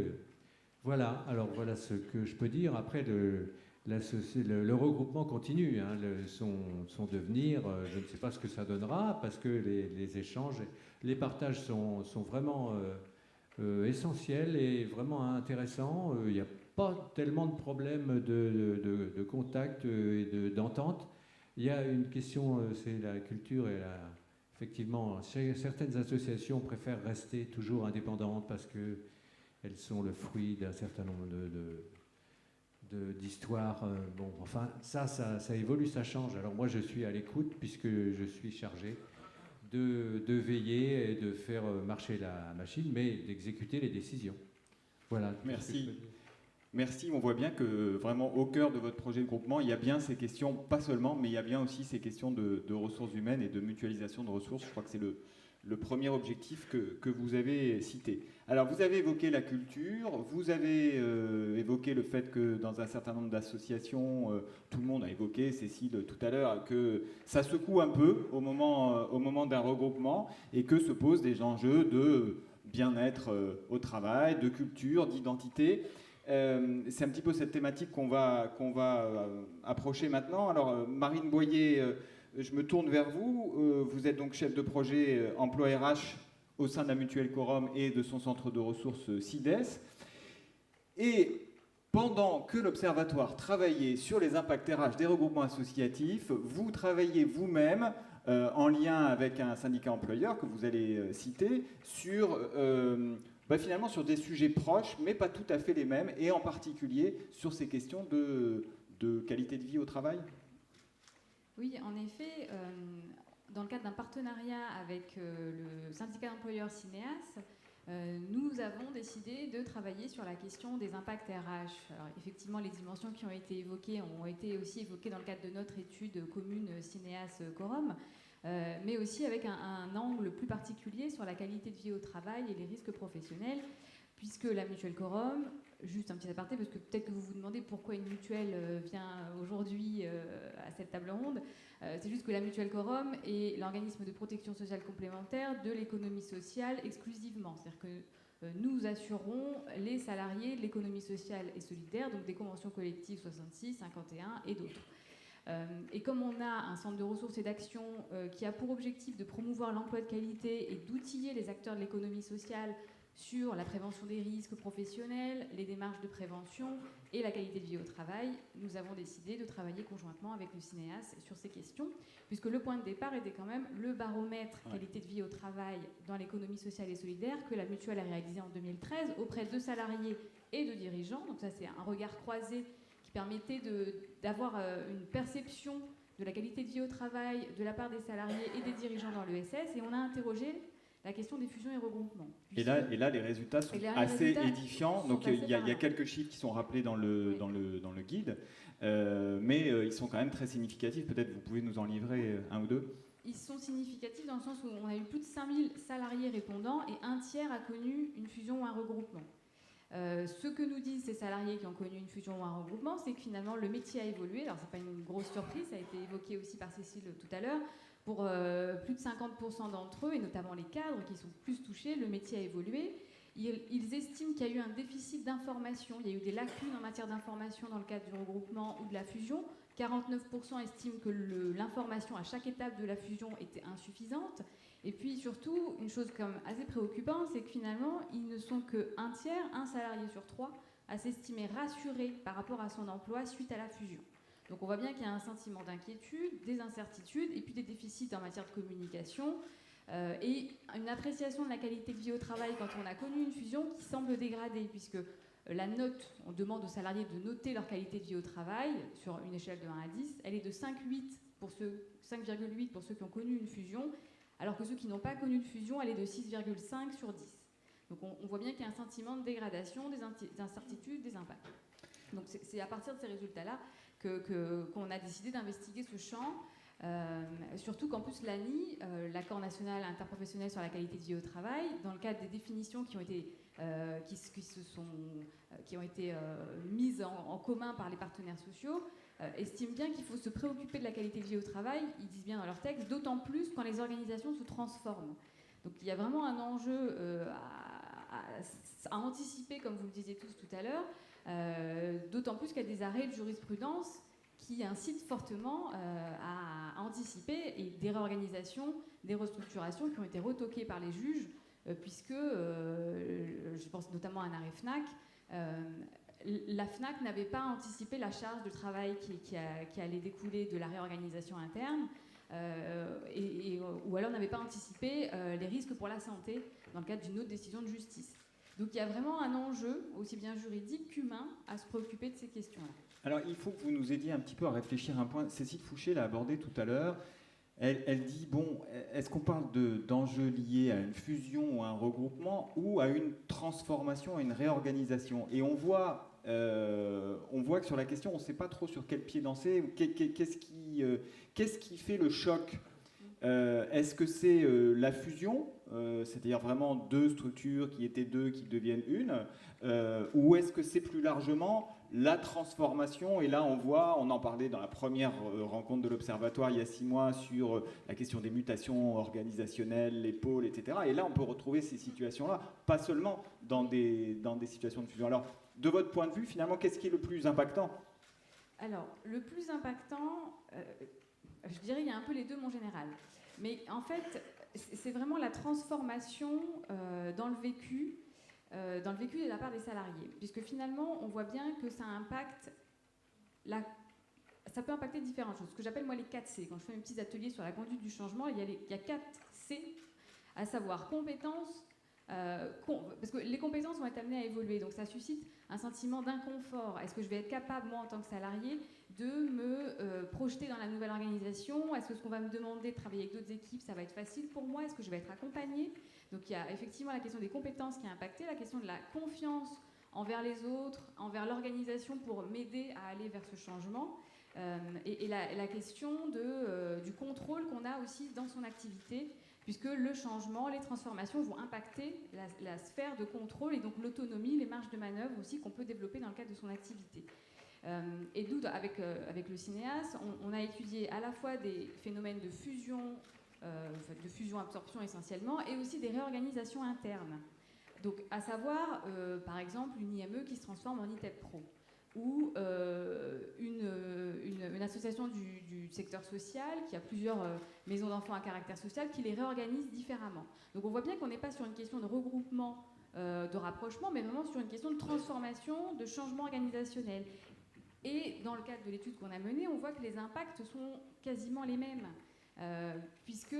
Voilà, alors voilà ce que je peux dire. Après, le regroupement continue, hein, son devenir. Je ne sais pas ce que ça donnera parce que les échanges, les partages sont vraiment essentiels et vraiment intéressants. Il n'y a pas tellement de problèmes de contact et d'entente. Il y a une question, c'est la culture et effectivement, certaines associations préfèrent rester toujours indépendantes parce qu'elles sont le fruit d'un certain nombre d'histoires. Bon, enfin, ça évolue, ça change. Alors moi, je suis à l'écoute puisque je suis chargé de veiller et de faire marcher la machine, mais d'exécuter les décisions. Voilà. Merci. Merci, on voit bien que vraiment au cœur de votre projet de groupement, il y a bien ces questions, pas seulement, mais il y a bien aussi ces questions de ressources humaines et de mutualisation de ressources. Je crois que c'est le premier objectif que vous avez cité. Alors, vous avez évoqué la culture, vous avez évoqué le fait que dans un certain nombre d'associations, tout le monde a évoqué, Cécile tout à l'heure, que ça secoue un peu au moment d'un regroupement et que se posent des enjeux de bien-être au travail, de culture, d'identité. C'est un petit peu cette thématique qu'on va approcher maintenant. Alors, Marine Boyer, je me tourne vers vous. Vous êtes donc chef de projet emploi RH au sein de la Mutuelle Corum et de son centre de ressources CIDES. Et pendant que l'Observatoire travaillait sur les impacts RH des regroupements associatifs, vous travaillez vous-même, en lien avec un syndicat employeur que vous allez citer, sur... finalement sur des sujets proches, mais pas tout à fait les mêmes, et en particulier sur ces questions de qualité de vie au travail. Oui, en effet, dans le cadre d'un partenariat avec le syndicat d'employeurs Cineas, nous avons décidé de travailler sur la question des impacts RH. Alors, effectivement, les dimensions qui ont été évoquées ont été aussi évoquées dans le cadre de notre étude commune Cineas Corum, mais aussi avec un angle plus particulier sur la qualité de vie au travail et les risques professionnels, puisque la Mutuelle Corum, juste un petit aparté, parce que peut-être que vous vous demandez pourquoi une mutuelle vient aujourd'hui à cette table ronde, c'est juste que la Mutuelle Corum est l'organisme de protection sociale complémentaire de l'économie sociale exclusivement. C'est-à-dire que nous assurons les salariés de l'économie sociale et solidaire, donc des conventions collectives 66, 51 et d'autres. Et comme on a un centre de ressources et d'action qui a pour objectif de promouvoir l'emploi de qualité et d'outiller les acteurs de l'économie sociale sur la prévention des risques professionnels, les démarches de prévention et la qualité de vie au travail, nous avons décidé de travailler conjointement avec le Cineas sur ces questions, puisque le point de départ était quand même le baromètre qualité de vie au travail dans l'économie sociale et solidaire que la mutuelle a réalisé en 2013 auprès de salariés et de dirigeants. Donc ça, c'est un regard croisé qui permettait d'avoir une perception de la qualité de vie au travail de la part des salariés et des dirigeants dans l'ESS, et on a interrogé la question des fusions et regroupements. Et là, les résultats sont assez édifiants. Donc, il y a quelques chiffres qui sont rappelés dans le guide, mais ils sont quand même très significatifs. Peut-être vous pouvez nous en livrer un ou deux. Ils sont significatifs dans le sens où on a eu plus de 5000 salariés répondants et un tiers a connu une fusion ou un regroupement. Ce que nous disent ces salariés qui ont connu une fusion ou un regroupement, c'est que finalement le métier a évolué. Alors c'est pas une grosse surprise, ça a été évoqué aussi par Cécile tout à l'heure. Pour plus de 50% d'entre eux, et notamment les cadres qui sont plus touchés, le métier a évolué. Ils estiment qu'il y a eu un déficit d'information, il y a eu des lacunes en matière d'information dans le cadre du regroupement ou de la fusion. 49% estiment que l'information à chaque étape de la fusion était insuffisante. Et puis surtout, une chose comme assez préoccupante, c'est que finalement, ils ne sont qu'un tiers, un salarié sur trois, à s'estimer rassuré par rapport à son emploi suite à la fusion. Donc on voit bien qu'il y a un sentiment d'inquiétude, des incertitudes, et puis des déficits en matière de communication, et une appréciation de la qualité de vie au travail quand on a connu une fusion qui semble dégradée, puisque la note, on demande aux salariés de noter leur qualité de vie au travail sur une échelle de 1 à 10, elle est de 5,8 pour ceux qui ont connu une fusion, alors que ceux qui n'ont pas connu de fusion, elle est de 6,5 sur 10. Donc on voit bien qu'il y a un sentiment de dégradation, des incertitudes, des impacts. Donc c'est à partir de ces résultats-là qu'on a décidé d'investiguer ce champ, surtout qu'en plus l'ANI, l'accord national interprofessionnel sur la qualité de vie au travail, dans le cadre des définitions qui ont été, mises en commun par les partenaires sociaux, estime bien qu'il faut se préoccuper de la qualité de vie au travail, ils disent bien dans leur texte, d'autant plus quand les organisations se transforment. Donc il y a vraiment un enjeu à anticiper, comme vous le disiez tous tout à l'heure, d'autant plus qu'il y a des arrêts de jurisprudence qui incitent fortement à anticiper, et des réorganisations, des restructurations qui ont été retoquées par les juges, puisque, je pense notamment à un arrêt FNAC, la FNAC n'avait pas anticipé la charge de travail qui allait découler de la réorganisation interne, ou alors n'avait pas anticipé les risques pour la santé dans le cadre d'une autre décision de justice. Donc il y a vraiment un enjeu, aussi bien juridique qu'humain, à se préoccuper de ces questions-là. Alors il faut que vous nous aidiez un petit peu à réfléchir à un point. Cécile Fouché l'a abordé tout à l'heure. Elle dit, bon, est-ce qu'on parle d'enjeux liés à une fusion ou à un regroupement ou à une transformation, à une réorganisation? Et on voit que sur la question, on ne sait pas trop sur quel pied danser. Qu'est-ce qui fait le choc? Est-ce que c'est la fusion, c'est-à-dire vraiment deux structures qui étaient deux, qui deviennent une, ou est-ce que c'est plus largement la transformation? Et là, on en parlait dans la première rencontre de l'Observatoire il y a 6 mois sur la question des mutations organisationnelles, les pôles, etc. Et là, on peut retrouver ces situations-là, pas seulement dans des situations de fusion. Alors, de votre point de vue, finalement, qu'est-ce qui est le plus impactant? Alors, le plus impactant, je dirais, il y a un peu les deux, mon général. Mais en fait, c'est vraiment la transformation dans le vécu de la part des salariés. Puisque finalement, on voit bien que ça impacte ça peut impacter différentes choses. Ce que j'appelle moi les 4 C. Quand je fais mes petits ateliers sur la conduite du changement, il y a 4 C, à savoir compétences, parce que les compétences vont être amenées à évoluer, donc ça suscite un sentiment d'inconfort. Est-ce que je vais être capable, moi en tant que salarié, de me projeter dans la nouvelle organisation? Est-ce que ce qu'on va me demander de travailler avec d'autres équipes, ça va être facile pour moi? Est-ce que je vais être accompagnée? Donc il y a effectivement la question des compétences qui a impacté, la question de la confiance envers les autres, envers l'organisation pour m'aider à aller vers ce changement, et la question du contrôle qu'on a aussi dans son activité, puisque le changement, les transformations vont impacter la sphère de contrôle et donc l'autonomie, les marges de manœuvre aussi qu'on peut développer dans le cadre de son activité. Et d'où, avec le cinéaste, on a étudié à la fois des phénomènes de fusion-absorption essentiellement, et aussi des réorganisations internes. Donc, à savoir, par exemple, une IME qui se transforme en ITEP Pro, ou une association du secteur social qui a plusieurs maisons d'enfants à caractère social qui les réorganise différemment. Donc on voit bien qu'on n'est pas sur une question de regroupement, de rapprochement, mais vraiment sur une question de transformation, de changement organisationnel. Et dans le cadre de l'étude qu'on a menée, on voit que les impacts sont quasiment les mêmes, puisque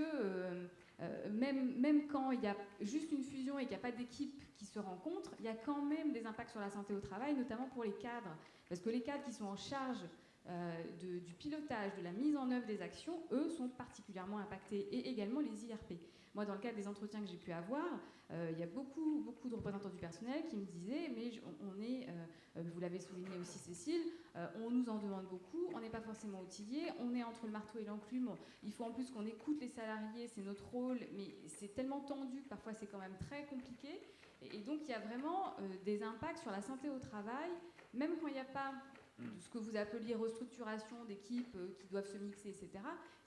même quand il y a juste une fusion et qu'il n'y a pas d'équipe qui se rencontrent, il y a quand même des impacts sur la santé au travail, notamment pour les cadres. Parce que les cadres qui sont en charge du pilotage, de la mise en œuvre des actions, eux, sont particulièrement impactés, et également les IRP. Moi, dans le cadre des entretiens que j'ai pu avoir, il y a beaucoup de représentants du personnel qui me disaient, mais vous l'avez souligné aussi Cécile, on nous en demande beaucoup, on n'est pas forcément outillés, on est entre le marteau et l'enclume, il faut en plus qu'on écoute les salariés, c'est notre rôle, mais c'est tellement tendu que parfois c'est quand même très compliqué. Et donc il y a vraiment des impacts sur la santé au travail, même quand il n'y a pas ce que vous appeliez restructuration d'équipes qui doivent se mixer, etc.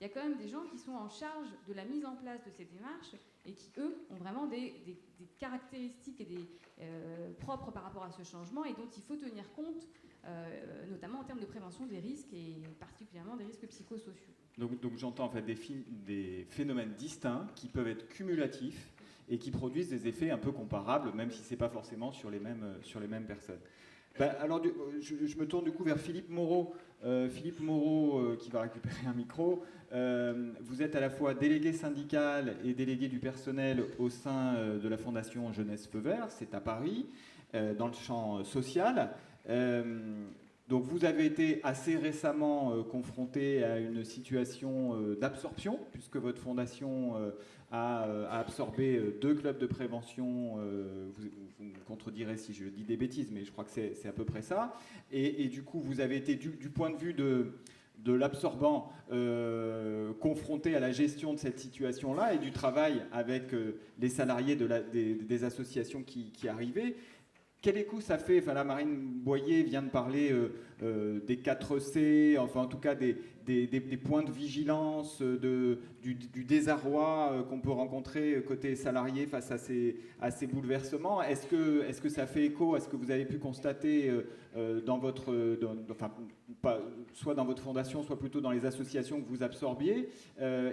Il y a quand même des gens qui sont en charge de la mise en place de ces démarches et qui, eux, ont vraiment des caractéristiques et propres par rapport à ce changement et dont il faut tenir compte, notamment en termes de prévention des risques et particulièrement des risques psychosociaux. Donc j'entends en fait des phénomènes distincts qui peuvent être cumulatifs et qui produisent des effets un peu comparables, même si ce n'est pas forcément sur les mêmes personnes. Alors, je me tourne du coup vers Philippe Moreau. Philippe Moreau, qui va récupérer un micro. Vous êtes à la fois délégué syndical et délégué du personnel au sein de la Fondation Jeunesse Feu Vert, c'est à Paris, dans le champ social. Donc vous avez été assez récemment confronté à une situation d'absorption, puisque votre fondation a absorbé 2 clubs de prévention. Vous me contredirez si je dis des bêtises, mais je crois que c'est à peu près ça. Et du coup, vous avez été, du point de vue de l'absorbant, confronté à la gestion de cette situation-là et du travail avec les salariés des associations qui arrivaient. Quel écho ça fait? Enfin, là, Marine Boyer vient de parler des 4C, enfin en tout cas des points de vigilance, du désarroi qu'on peut rencontrer côté salarié face à ces bouleversements. Est-ce que ça fait écho à ce que vous avez pu constater dans votre, soit dans votre fondation, soit plutôt dans les associations que vous absorbiez,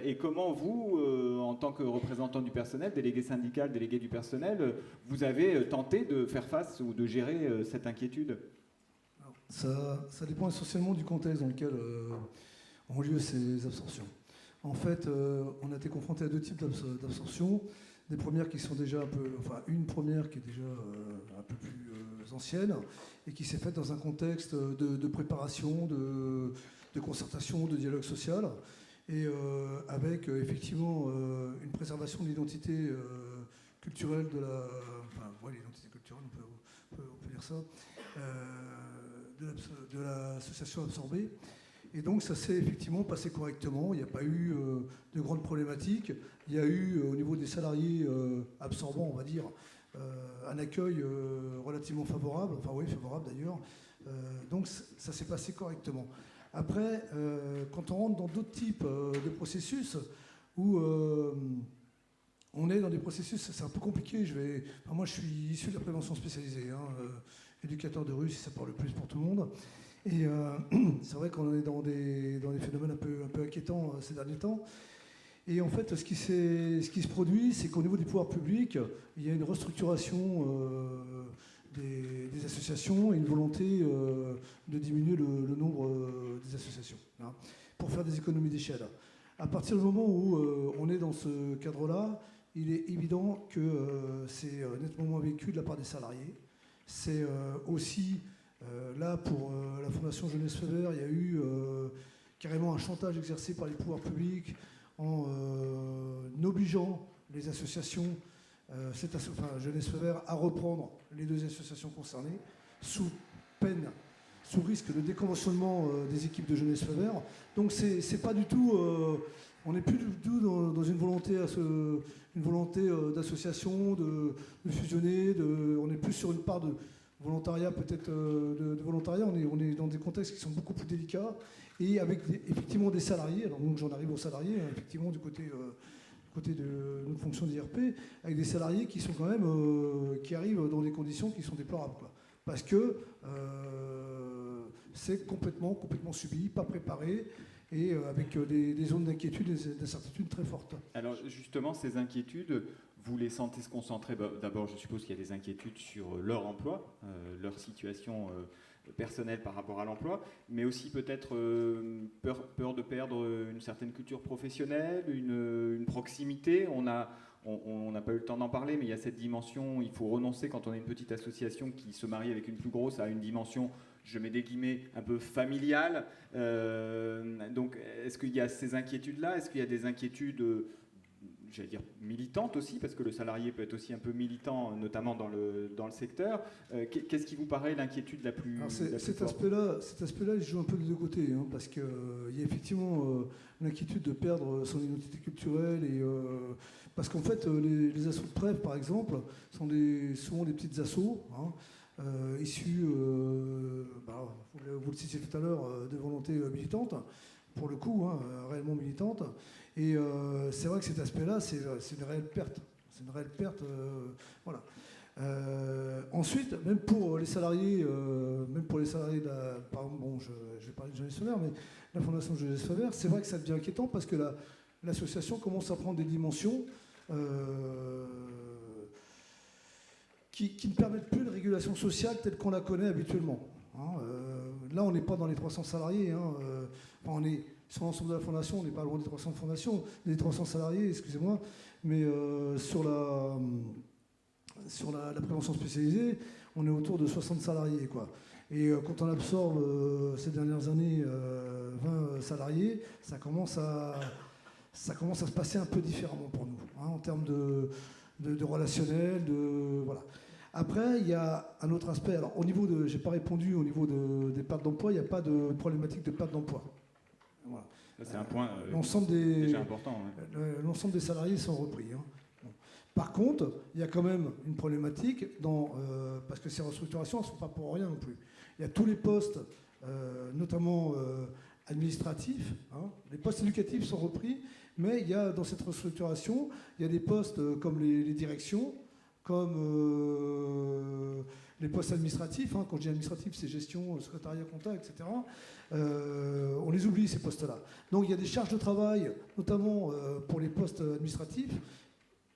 et comment vous, en tant que représentant du personnel, délégué syndical, délégué du personnel, vous avez tenté de faire face ou de gérer cette inquiétude? Alors, ça dépend essentiellement du contexte dans lequel ont lieu ces absorptions. En fait, on a été confronté à deux types d'absorptions. Des premières qui sont déjà une première qui est déjà un peu plus ancienne et qui s'est faite dans un contexte de préparation, de concertation, de dialogue social et avec effectivement une préservation de l'identité culturelle l'identité culturelle, on peut dire ça, de l'association absorbée. Et donc ça s'est effectivement passé correctement, il n'y a pas eu de grandes problématiques, il y a eu au niveau des salariés absorbants, on va dire, un accueil relativement favorable, favorable d'ailleurs, donc ça s'est passé correctement. Après, quand on rentre dans d'autres types de processus où on est dans des processus, c'est un peu compliqué, moi je suis issu de la prévention spécialisée, éducateur de rue si ça parle le plus pour tout le monde. Et c'est vrai qu'on est dans des phénomènes un peu inquiétants ces derniers temps. Et en fait, ce qui se produit, c'est qu'au niveau du pouvoir public, il y a une restructuration des associations et une volonté de diminuer le nombre des associations pour faire des économies d'échelle. À partir du moment où on est dans ce cadre-là, il est évident que c'est nettement moins vécu de la part des salariés. C'est aussi... là, pour la Fondation Jeunesse Feu Vert, il y a eu carrément un chantage exercé par les pouvoirs publics en obligeant les associations, Jeunesse Feu Vert, à reprendre les deux associations concernées sous risque de déconventionnement des équipes de Jeunesse Feu Vert. Donc c'est pas du tout, on n'est plus du tout dans une volonté d'association, de fusionner, on est plus sur une part de volontariat, peut-être de volontariat, on est dans des contextes qui sont beaucoup plus délicats et avec effectivement des salariés, alors donc j'en arrive aux salariés, effectivement du côté de notre fonction d'IRP, avec des salariés qui sont quand même, qui arrivent dans des conditions qui sont déplorables, quoi. Parce que c'est complètement subi, pas préparé, et avec des zones d'inquiétude et d'incertitude très fortes. Alors justement, ces inquiétudes, vous les sentez se concentrer, d'abord je suppose qu'il y a des inquiétudes sur leur emploi, leur situation personnelle par rapport à l'emploi, mais aussi peut-être peur de perdre une certaine culture professionnelle, une proximité. On n'a pas eu le temps d'en parler, mais il y a cette dimension, il faut renoncer quand on est une petite association qui se marie avec une plus grosse à une dimension, je mets des guillemets, un peu familiale. Donc est-ce qu'il y a ces inquiétudes-là? Est-ce qu'il y a des inquiétudes j'allais dire militantes aussi, parce que le salarié peut être aussi un peu militant, notamment dans le secteur. Qu'est-ce qui vous paraît l'inquiétude la plus cet aspect-là, il joue un peu des deux côtés, parce qu'il y a effectivement l'inquiétude de perdre son identité culturelle, et, parce qu'en fait, les assos de PrEV, par exemple, sont souvent des petites assos, issues, vous le citiez tout à l'heure, de volontés militantes, pour le coup, réellement militantes. Et c'est vrai que cet aspect-là, c'est une réelle perte. C'est une réelle perte. Voilà. Ensuite, même pour les salariés, par exemple, je vais parler de Jeunesse Feu Vert, mais la Fondation Jeunesse Feu Vert, c'est vrai que ça devient inquiétant parce que l'association commence à prendre des dimensions qui ne permettent plus de régulation sociale telle qu'on la connaît habituellement. Là, on n'est pas dans les 300 salariés. On est sur l'ensemble de la fondation, on n'est pas loin des 300 salariés, excusez-moi, mais sur la prévention spécialisée, on est autour de 60 salariés, quoi. Et quand on absorbe ces dernières années 20 salariés, ça commence à se passer un peu différemment pour nous, en termes de relationnel, voilà. Après, il y a un autre aspect. Alors, j'ai pas répondu au niveau des pertes d'emploi, il n'y a pas de problématique de perte d'emploi. Voilà. C'est un point l'ensemble déjà important. L'ensemble des salariés sont repris. Bon. Par contre, il y a quand même une problématique, parce que ces restructurations ne se font pas pour rien non plus. Il y a tous les postes, notamment administratifs, hein. Les postes éducatifs sont repris, mais il y a dans cette restructuration, il y a des postes comme les directions, comme les postes administratifs, hein. Quand je dis administratif, c'est gestion, secrétariat, compta, etc. On les oublie, ces postes-là. Donc il y a des charges de travail, notamment pour les postes administratifs,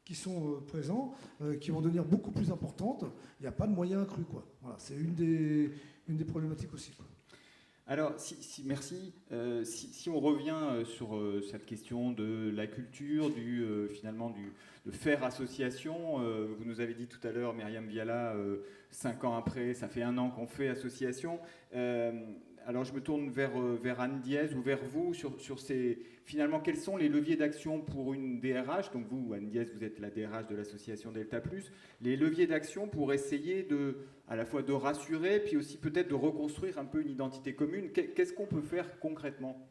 qui sont présents, qui vont devenir beaucoup plus importantes. Il n'y a pas de moyens accrus, quoi. Voilà, c'est une des problématiques aussi, quoi. Alors, merci. Si on revient sur cette question de la culture, finalement de faire association, vous nous avez dit tout à l'heure, Myriam Viala, 5 ans après, ça fait 1 an qu'on fait association. Alors, je me tourne vers Anne Diez ou vers vous sur ces... Finalement, quels sont les leviers d'action pour une DRH? Donc vous, Anne Diez, vous êtes la DRH de l'association Delta+. Les leviers d'action pour essayer à la fois de rassurer, puis aussi peut-être de reconstruire un peu une identité commune. Qu'est-ce qu'on peut faire concrètement?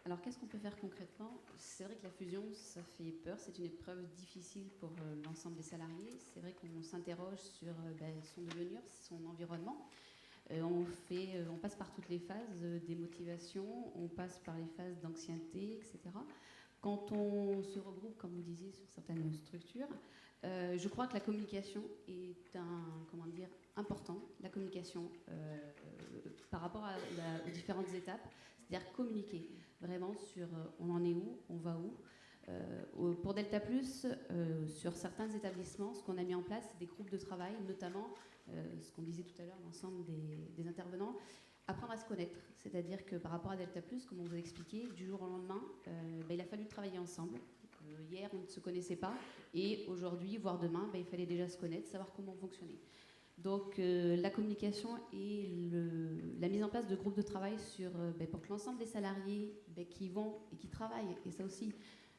Alors, qu'est-ce qu'on peut faire concrètement? C'est vrai que la fusion, ça fait peur. C'est une épreuve difficile pour l'ensemble des salariés. C'est vrai qu'on s'interroge sur son devenir, son environnement. On passe par toutes les phases des motivations, on passe par les phases d'ancienneté, etc. Quand on se regroupe, comme vous disiez, sur certaines structures, je crois que la communication est important. La communication par rapport aux différentes étapes, c'est-à-dire communiquer vraiment sur on en est où, on va où. Pour Delta+, sur certains établissements, ce qu'on a mis en place, c'est des groupes de travail, notamment ce qu'on disait tout à l'heure, l'ensemble des intervenants, apprendre à se connaître. C'est-à-dire que par rapport à Delta+, comme on vous a expliqué, du jour au lendemain, il a fallu travailler ensemble. Hier, on ne se connaissait pas, et aujourd'hui, voire demain, il fallait déjà se connaître, savoir comment fonctionner. Donc la communication et la mise en place de groupes de travail pour que l'ensemble des salariés qui vont et qui travaillent, et ça aussi,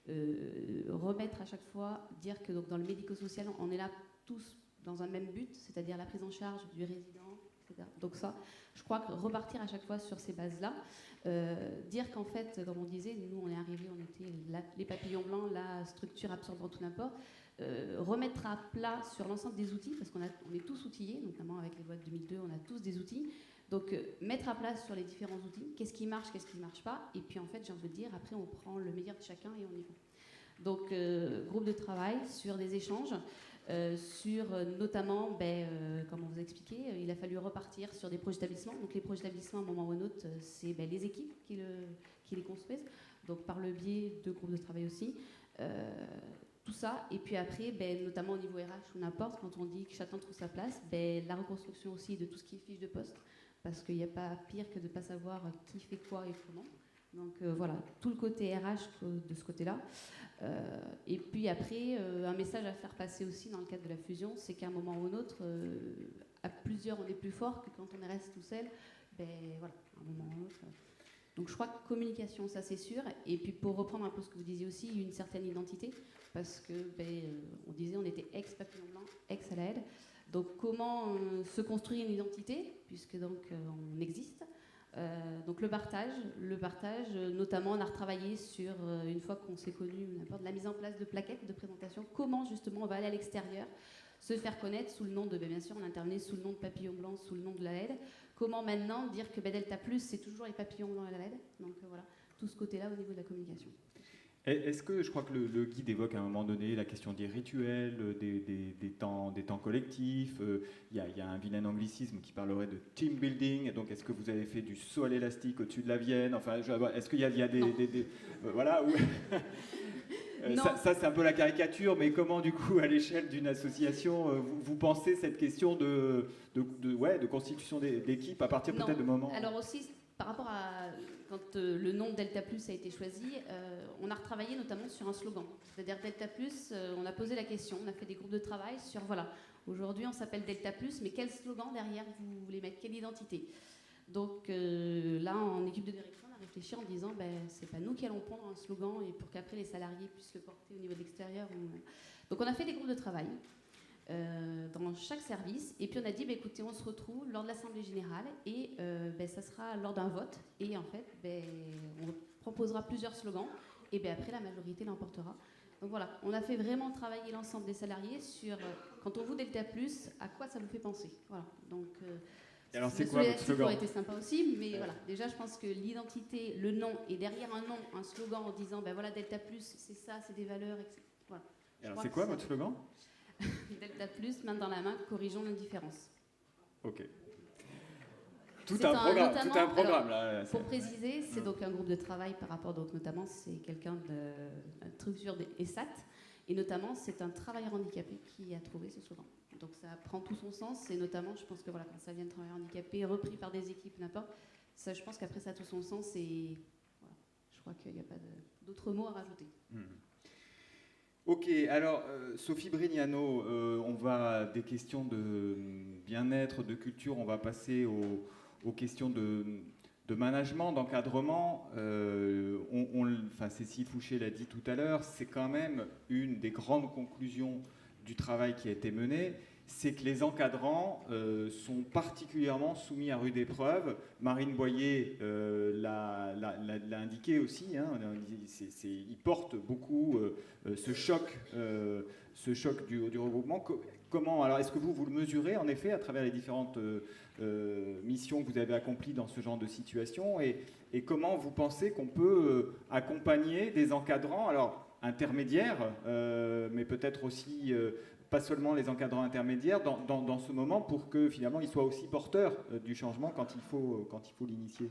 remettre à chaque fois, dire que donc, dans le médico-social, on est là tous dans un même but, c'est-à-dire la prise en charge du résident, etc. Donc ça, je crois que repartir à chaque fois sur ces bases-là, dire qu'en fait, comme on disait, nous on est arrivés, on était les papillons blancs, la structure absorbant tout n'importe, remettre à plat sur l'ensemble des outils, parce qu'on est tous outillés, notamment avec les lois de 2002, on a tous des outils. Donc mettre à plat sur les différents outils, qu'est-ce qui marche, qu'est-ce qui ne marche pas, et puis en fait, j'ai envie de dire, après on prend le meilleur de chacun et on y va. Donc groupe de travail sur des échanges, sur notamment, comme on vous a expliqué, il a fallu repartir sur des projets d'établissement. Donc les projets d'établissement, à un moment ou à un autre, c'est les équipes qui les construisent, donc par le biais de groupes de travail aussi. Tout ça, et puis après, notamment au niveau RH ou n'importe, quand on dit que chacun trouve sa place, la reconstruction aussi de tout ce qui est fiche de poste, parce qu'il n'y a pas pire que de ne pas savoir qui fait quoi et comment. Donc voilà, tout le côté RH de ce côté-là. Et puis après, un message à faire passer aussi dans le cadre de la fusion, c'est qu'à un moment ou un autre, à plusieurs on est plus fort que quand on reste tout seul. Voilà, à un moment ou un autre. Donc je crois que communication, ça c'est sûr. Et puis pour reprendre un peu ce que vous disiez aussi, une certaine identité, parce que on disait on était ex-papillon blanc, ex-ALAED. Donc comment se construire une identité, puisque donc on existe. Donc le partage, notamment on a retravaillé sur, une fois qu'on s'est connu, la mise en place de plaquettes de présentation, comment justement on va aller à l'extérieur, se faire connaître sous le nom de, bien sûr on intervenait sous le nom de Papillon Blanc, sous le nom de l'ALED, comment maintenant dire que Delta+, c'est toujours les Papillons Blancs et l'ALED, donc voilà, tout ce côté-là au niveau de la communication. Est-ce que, je crois que le guide évoque à un moment donné la question des rituels, des temps collectifs, il y a un vilain anglicisme qui parlerait de team building, donc est-ce que vous avez fait du saut à l'élastique au-dessus de la Vienne, enfin, est-ce qu'il y a des voilà, ça c'est un peu la caricature, mais comment du coup à l'échelle d'une association vous pensez cette question de constitution d'équipe à partir peut-être de moments... Alors aussi, par rapport à quand le nom Delta+, a été choisi, on a retravaillé notamment sur un slogan. C'est-à-dire Delta+, on a posé la question, on a fait des groupes de travail sur, voilà, aujourd'hui on s'appelle Delta+, mais quel slogan derrière vous voulez mettre, quelle identité? Donc là, en équipe de direction, on a réfléchi en disant, c'est pas nous qui allons prendre un slogan et pour qu'après les salariés puissent le porter au niveau de l'extérieur. Donc on a fait des groupes de travail. Dans chaque service, et puis on a dit écoutez, on se retrouve lors de l'Assemblée Générale et ça sera lors d'un vote, et en fait on proposera plusieurs slogans, et après la majorité l'emportera. Donc voilà, on a fait vraiment travailler l'ensemble des salariés sur, quand on vous Delta+, à quoi ça vous fait penser. Voilà, donc... alors c'est quoi votre slogan ? Ça aurait été sympa aussi, mais voilà, déjà je pense que l'identité, le nom, et derrière un nom, un slogan en disant, ben voilà, Delta+, c'est ça, c'est des valeurs, etc. Voilà. Alors c'est quoi votre slogan ? Delta+, main dans la main, corrigeons l'indifférence. Ok. Tout un programme là. Pour préciser, c'est donc un groupe de travail par rapport, donc notamment c'est quelqu'un d'un truc sur des ESAT, et notamment c'est un travailleur handicapé qui a trouvé ce slogan. Donc ça prend tout son sens, et notamment je pense que voilà, quand ça vient de travailleurs handicapés, repris par des équipes, n'importe, ça je pense qu'après ça a tout son sens, et voilà, je crois qu'il n'y a pas d'autres mots à rajouter. Ok, alors Sophie Brignano, on va des questions de bien-être, de culture, on va passer aux questions de management, d'encadrement. Cécile Fouché l'a dit tout à l'heure, c'est quand même une des grandes conclusions du travail qui a été mené, c'est que les encadrants sont particulièrement soumis à rude épreuve. Marine Boyer l'a indiqué aussi, hein, il porte beaucoup ce choc du regroupement. Comment, alors, est-ce que vous le mesurez en effet à travers les différentes missions que vous avez accomplies dans ce genre de situation, et comment vous pensez qu'on peut accompagner des encadrants, alors intermédiaires, mais peut-être aussi pas seulement les encadrants intermédiaires dans ce moment, pour que finalement ils soient aussi porteurs du changement quand il faut l'initier.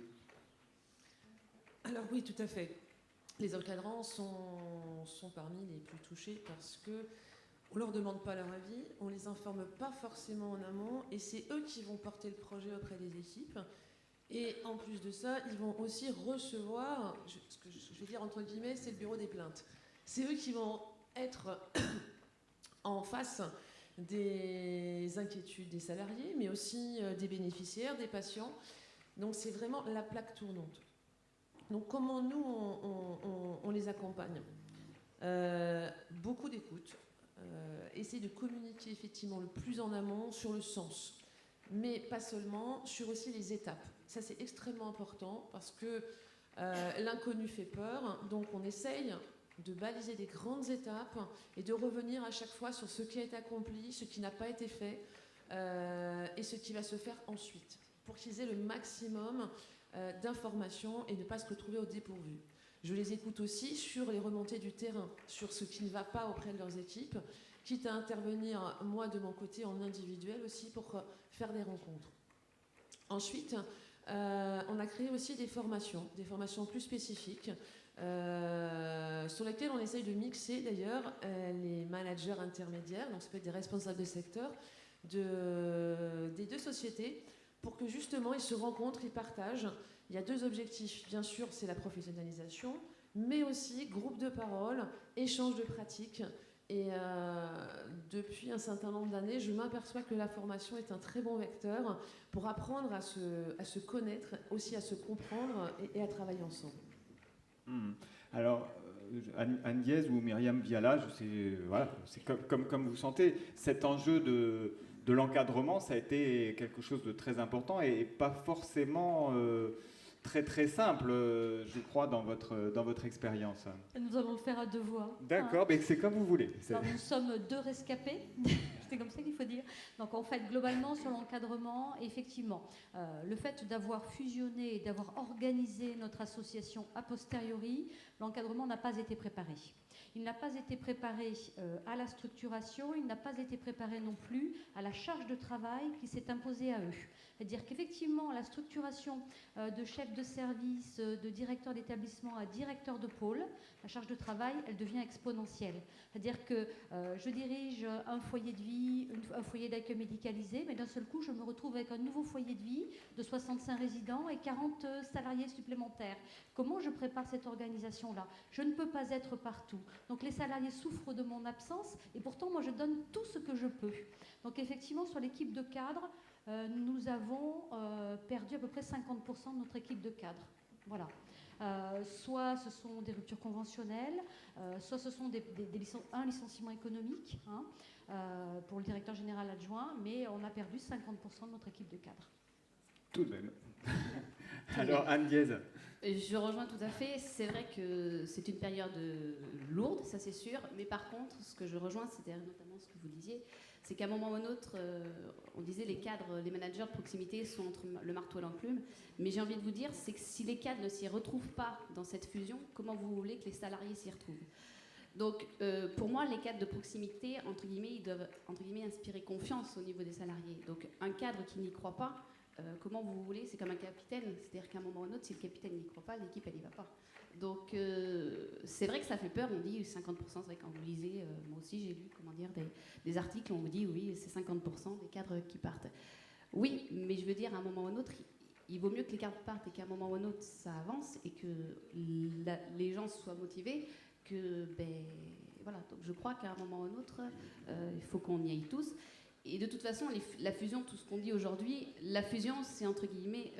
Alors oui, tout à fait. Les encadrants sont parmi les plus touchés parce que on ne leur demande pas leur avis, on ne les informe pas forcément en amont, et c'est eux qui vont porter le projet auprès des équipes. Et en plus de ça, ils vont aussi recevoir, ce que je vais dire entre guillemets, c'est le bureau des plaintes. C'est eux qui vont être en face des inquiétudes des salariés, mais aussi des bénéficiaires, des patients. Donc c'est vraiment la plaque tournante. Donc comment nous, on les accompagne ? Beaucoup d'écoute. Essayer de communiquer effectivement le plus en amont sur le sens, mais pas seulement, sur aussi les étapes. Ça c'est extrêmement important parce que l'inconnu fait peur, donc on essaye de baliser des grandes étapes et de revenir à chaque fois sur ce qui a été accompli, ce qui n'a pas été fait et ce qui va se faire ensuite, pour qu'ils aient le maximum d'informations et ne pas se retrouver au dépourvu. Je les écoute aussi sur les remontées du terrain, sur ce qui ne va pas auprès de leurs équipes, quitte à intervenir, moi, de mon côté, en individuel aussi, pour faire des rencontres. Ensuite, on a créé aussi des formations plus spécifiques, sur lesquelles on essaye de mixer, d'ailleurs, les managers intermédiaires, donc ça peut être des responsables de secteur, des deux sociétés, pour que, justement, ils se rencontrent, ils partagent. Il y a deux objectifs. Bien sûr, c'est la professionnalisation, mais aussi groupe de parole, échange de pratiques. Et depuis un certain nombre d'années, je m'aperçois que la formation est un très bon vecteur pour apprendre à se connaître, aussi à se comprendre et à travailler ensemble. Alors, Anne Diez ou Myriam Viala, c'est comme vous sentez, cet enjeu de l'encadrement, ça a été quelque chose de très important et pas forcément très très simple, je crois, dans votre expérience. Nous allons le faire à deux voix. D'accord, mais c'est comme vous voulez. Alors, nous sommes deux rescapés, c'est comme ça qu'il faut dire. Donc en fait, globalement, sur l'encadrement, effectivement, le fait d'avoir fusionné et d'avoir organisé notre association a posteriori, l'encadrement n'a pas été préparé. Il n'a pas été préparé à la structuration, il n'a pas été préparé non plus à la charge de travail qui s'est imposée à eux. C'est-à-dire qu'effectivement, la structuration de chef de service, de directeur d'établissement à directeur de pôle, la charge de travail, elle devient exponentielle. C'est-à-dire que je dirige un foyer de vie, un foyer d'accueil médicalisé, mais d'un seul coup, je me retrouve avec un nouveau foyer de vie de 65 résidents et 40 salariés supplémentaires. Comment je prépare cette organisation-là ? Je ne peux pas être partout. Donc les salariés souffrent de mon absence et pourtant, moi, je donne tout ce que je peux. Donc effectivement, sur l'équipe de cadres, nous avons perdu à peu près 50% de notre équipe de cadres. Voilà. Soit ce sont des ruptures conventionnelles, soit ce sont un licenciement économique pour le directeur général adjoint, mais on a perdu 50% de notre équipe de cadres. Tout de même. Alors, Anne Diez. Je rejoins tout à fait. C'est vrai que c'est une période lourde, ça c'est sûr. Mais par contre, ce que je rejoins, c'était notamment ce que vous disiez, c'est qu'à un moment ou un autre, on disait les cadres, les managers de proximité sont entre le marteau et l'enclume. Mais j'ai envie de vous dire, c'est que si les cadres ne s'y retrouvent pas dans cette fusion, comment vous voulez que les salariés s'y retrouvent ? Donc, pour moi, les cadres de proximité, entre guillemets, ils doivent entre guillemets inspirer confiance au niveau des salariés. Donc, un cadre qui n'y croit pas, comment vous voulez, c'est comme un capitaine, c'est-à-dire qu'à un moment ou un autre, si le capitaine n'y croit pas, l'équipe, elle n'y va pas. Donc, c'est vrai que ça fait peur, on dit 50%, c'est vrai quand vous lisez, moi aussi j'ai lu, comment dire, des articles, on vous dit, oui, c'est 50% des cadres qui partent. Oui, mais je veux dire, à un moment ou un autre, il vaut mieux que les cadres partent et qu'à un moment ou un autre, ça avance et que les gens soient motivés, que, voilà, donc je crois qu'à un moment ou un autre, il faut qu'on y aille tous. Et de toute façon, la fusion, tout ce qu'on dit aujourd'hui, la fusion, c'est entre guillemets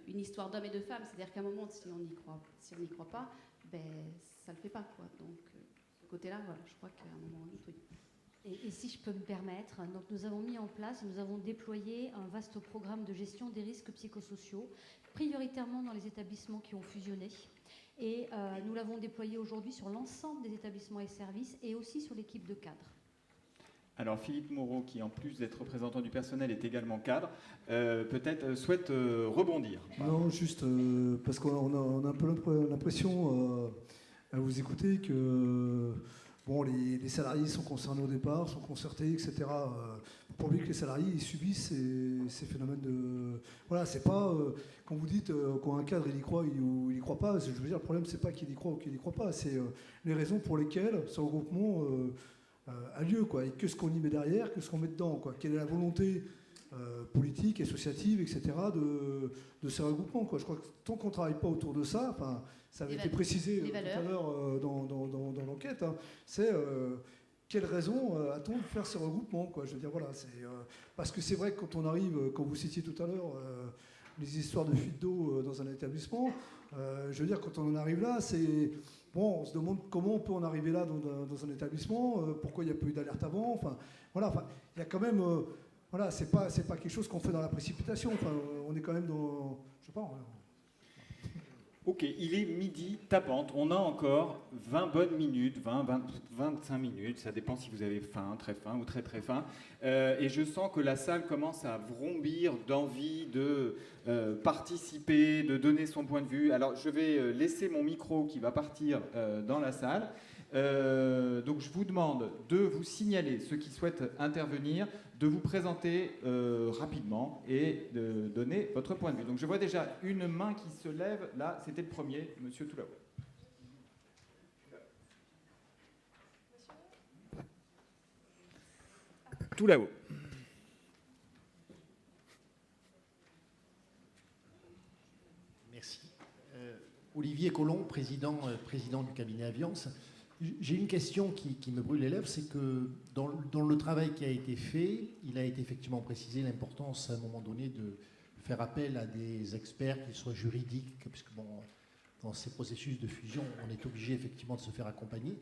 une histoire d'hommes et de femmes. C'est-à-dire qu'à un moment, si on n'y croit pas, ça ne le fait pas, quoi. Donc, ce côté-là, voilà, je crois qu'à un moment ou un autre, oui. Et si je peux me permettre, donc nous avons mis en place, nous avons déployé un vaste programme de gestion des risques psychosociaux, prioritairement dans les établissements qui ont fusionné. Et nous l'avons déployé aujourd'hui sur l'ensemble des établissements et services et aussi sur l'équipe de cadres. Alors Philippe Moreau, qui en plus d'être représentant du personnel est également cadre, peut-être souhaite rebondir. Non, juste parce qu'on a un peu l'impression à vous écouter que bon, les salariés sont concernés au départ, sont concertés, etc. Pour bien que les salariés ils subissent ces phénomènes de... Voilà, c'est pas... quand vous dites quand un cadre il y croit ou il y croit pas, je veux dire, le problème c'est pas qu'il y croit ou qu'il y croit pas, c'est les raisons pour lesquelles ce regroupement a lieu, quoi. Et qu'est-ce qu'on y met derrière, qu'est-ce qu'on met dedans, quoi. Quelle est la volonté politique, associative, etc. de ces regroupements, quoi. Je crois que tant qu'on ne travaille pas autour de ça, enfin, ça avait été précisé tout à l'heure dans l'enquête, hein, c'est quelle raison a-t-on de faire ces regroupements, quoi. Je veux dire, voilà, parce que c'est vrai que quand on arrive, quand vous citiez tout à l'heure les histoires de fuite d'eau dans un établissement, je veux dire, quand on en arrive là, c'est... Bon, on se demande comment on peut en arriver là dans un établissement, pourquoi il n'y a pas eu d'alerte avant, enfin, voilà, enfin, il y a quand même... voilà, c'est pas quelque chose qu'on fait dans la précipitation, enfin, on est quand même dans... Je sais pas... Ok, il est midi tapante, on a encore 20 bonnes minutes, 25 minutes, ça dépend si vous avez faim, très faim ou très très faim. Et je sens que la salle commence à vrombir d'envie de participer, de donner son point de vue. Alors je vais laisser mon micro qui va partir dans la salle. Donc je vous demande de vous signaler ceux qui souhaitent intervenir, de vous présenter rapidement et de donner votre point de vue. Donc je vois déjà une main qui se lève, là c'était le premier, monsieur tout là-haut. Tout là-haut. Merci. Olivier Collomb, président du cabinet Aviance. J'ai une question qui me brûle les lèvres, c'est que dans le travail qui a été fait, il a été effectivement précisé l'importance à un moment donné de faire appel à des experts, qu'ils soient juridiques, puisque bon, dans ces processus de fusion, on est obligé effectivement de se faire accompagner.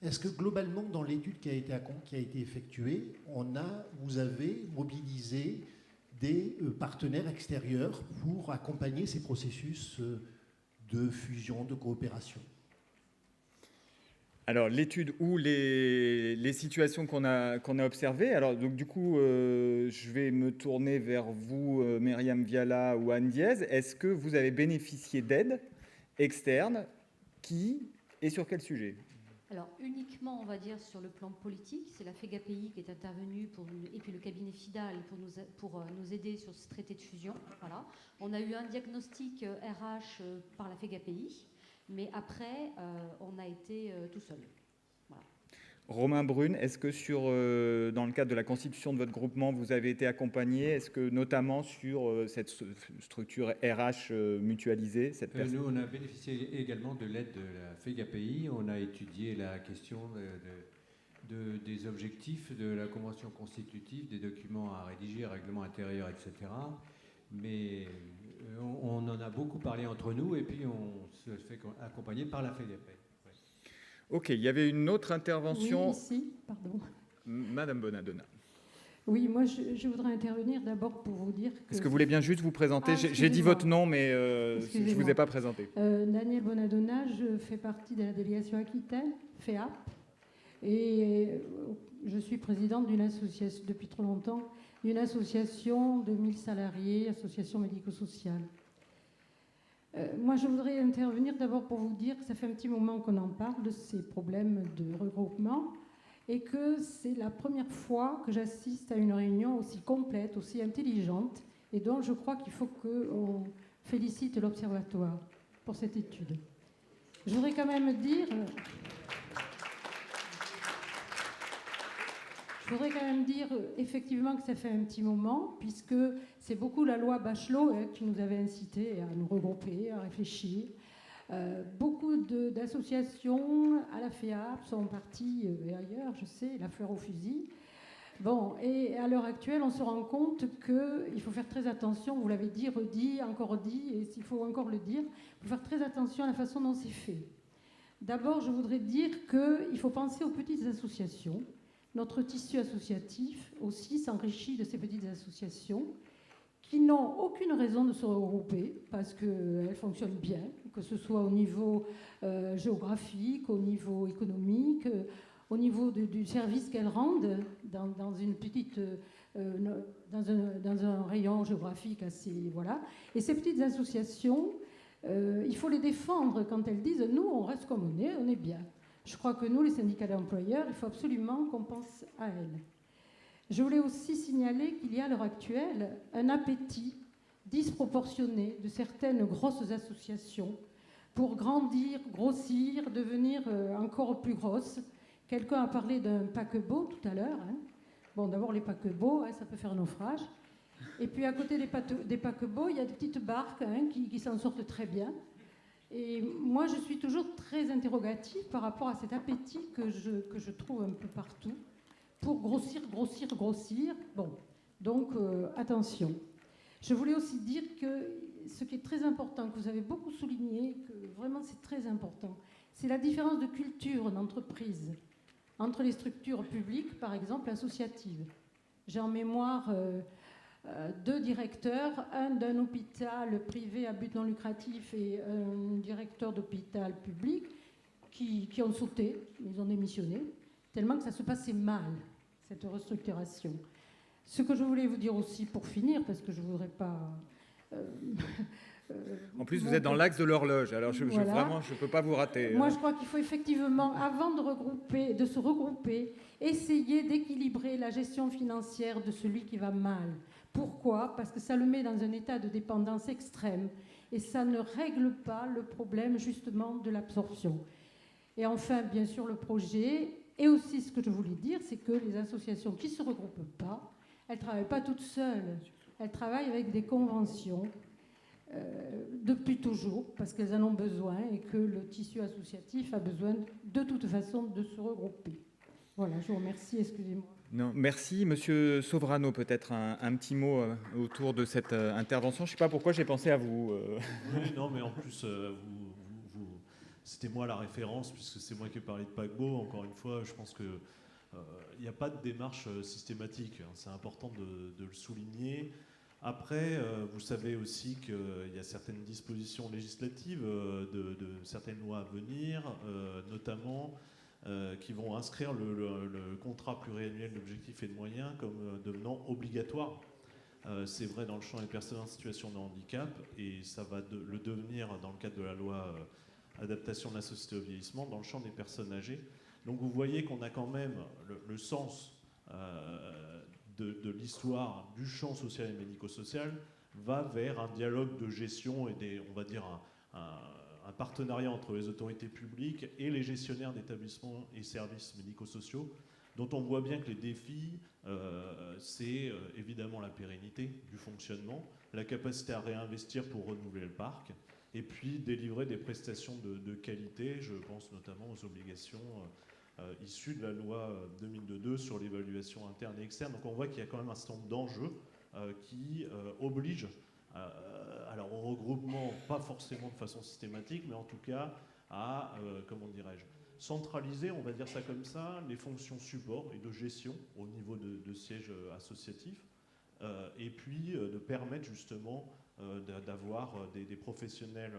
Est-ce que globalement, dans l'étude qui a été effectuée, vous avez mobilisé des partenaires extérieurs pour accompagner ces processus de fusion, de coopération ? Alors, l'étude ou les situations qu'on a observées. Alors, donc, du coup, je vais me tourner vers vous, Myriam Viala ou Anne Diez. Est-ce que vous avez bénéficié d'aide externe? Qui et sur quel sujet? Alors, uniquement, on va dire, sur le plan politique, c'est la FEGAPI qui est intervenue, et puis le cabinet FIDAL pour nous aider sur ce traité de fusion. Voilà. On a eu un diagnostic RH par la FEGAPI. Mais après, on a été tout seul. Voilà. Romain Brune, est-ce que dans le cadre de la constitution de votre groupement, vous avez été accompagné? Est-ce que notamment sur cette structure RH mutualisée, nous, on a bénéficié également de l'aide de la FEGAPI. On a étudié la question des objectifs de la convention constitutive, des documents à rédiger, règlements intérieurs, etc. Mais on en a beaucoup parlé entre nous et puis on se fait accompagner par la FEGAPI. Ouais. Ok, il y avait une autre intervention. Oui, ici, pardon. Madame Bonadonna. Oui, moi je voudrais intervenir d'abord pour vous dire que... Est-ce que vous voulez bien juste vous présenter? J'ai dit excusez-moi. votre nom, mais je ne vous ai pas présenté. Daniel Bonadonna, je fais partie de la délégation Aquitaine, FEAP, et je suis présidente d'une association, depuis trop longtemps, d'une association de 1000 salariés, association médico-sociale. Moi, je voudrais intervenir d'abord pour vous dire que ça fait un petit moment qu'on en parle de ces problèmes de regroupement et que c'est la première fois que j'assiste à une réunion aussi complète, aussi intelligente, et dont je crois qu'il faut qu'on félicite l'Observatoire pour cette étude. Je voudrais quand même dire... effectivement que ça fait un petit moment, puisque c'est beaucoup la loi Bachelot qui nous avait incité à nous regrouper, à réfléchir. Beaucoup d'associations à la FEAP sont parties et ailleurs, je sais, la fleur au fusil. Bon, et à l'heure actuelle, on se rend compte qu'il faut faire très attention, vous l'avez dit, redit, encore dit, et s'il faut encore le dire, il faut faire très attention à la façon dont c'est fait. D'abord, je voudrais dire qu'il faut penser aux petites associations. Notre tissu associatif aussi s'enrichit de ces petites associations qui n'ont aucune raison de se regrouper parce qu'elles fonctionnent bien, que ce soit au niveau géographique, au niveau économique, au niveau du service qu'elles rendent dans une petite, dans un rayon géographique assez... Voilà. Et ces petites associations, il faut les défendre quand elles disent « nous, on reste comme on est bien ». Je crois que nous, les syndicats d'employeurs, il faut absolument qu'on pense à elles. Je voulais aussi signaler qu'il y a à l'heure actuelle un appétit disproportionné de certaines grosses associations pour grandir, grossir, devenir encore plus grosses. Quelqu'un a parlé d'un paquebot tout à l'heure. Hein. Bon, d'abord, les paquebots, ça peut faire naufrage. Et puis, à côté des paquebots, il y a des petites barques qui s'en sortent très bien. Et moi, je suis toujours très interrogative par rapport à cet appétit que je trouve un peu partout pour grossir. Bon, donc attention. Je voulais aussi dire que ce qui est très important, que vous avez beaucoup souligné, que vraiment c'est très important, c'est la différence de culture d'entreprise entre les structures publiques, par exemple, associatives. J'ai en mémoire... 2 directeurs, un d'un hôpital privé à but non lucratif et un directeur d'hôpital public qui ont sauté, ils ont démissionné, tellement que ça se passait mal, cette restructuration. Ce que je voulais vous dire aussi pour finir, parce que je ne voudrais pas... en plus, vous êtes dans l'axe de l'horloge, alors voilà. Vraiment, je ne peux pas vous rater. Moi, je crois qu'il faut effectivement, avant de se regrouper, essayer d'équilibrer la gestion financière de celui qui va mal. Pourquoi? Parce que ça le met dans un état de dépendance extrême et ça ne règle pas le problème justement de l'absorption. Et enfin, bien sûr, le projet. Et aussi, ce que je voulais dire, c'est que les associations qui ne se regroupent pas, elles ne travaillent pas toutes seules. Elles travaillent avec des conventions depuis toujours, parce qu'elles en ont besoin et que le tissu associatif a besoin de toute façon de se regrouper. Voilà, je vous remercie, excusez-moi. Non, merci. Monsieur Sovrano, peut-être un petit mot autour de cette intervention. Je ne sais pas pourquoi j'ai pensé à vous. Oui, non, mais en plus, c'était moi la référence, puisque c'est moi qui ai parlé de paquebot. Encore une fois, je pense qu'il n'y a pas de démarche systématique. C'est important de le souligner. Après, vous savez aussi qu'il y a certaines dispositions législatives de certaines lois à venir, notamment... qui vont inscrire le contrat pluriannuel d'objectifs et de moyens comme devenant obligatoire. C'est vrai dans le champ des personnes en situation de handicap et ça va le devenir dans le cadre de la loi adaptation de la société au vieillissement dans le champ des personnes âgées. Donc vous voyez qu'on a quand même le sens de l'histoire du champ social et médico-social va vers un dialogue de gestion et on va dire un partenariat entre les autorités publiques et les gestionnaires d'établissements et services médico-sociaux, dont on voit bien que les défis, c'est évidemment la pérennité du fonctionnement, la capacité à réinvestir pour renouveler le parc, et puis délivrer des prestations de qualité. Je pense notamment aux obligations issues de la loi 2002 sur l'évaluation interne et externe. Donc on voit qu'il y a quand même un certain nombre d'enjeux qui obligent alors au regroupement, pas forcément de façon systématique, mais en tout cas à, comment dirais-je, centraliser, on va dire ça comme ça, les fonctions support et de gestion au niveau de sièges associatifs, et puis de permettre justement d'avoir des professionnels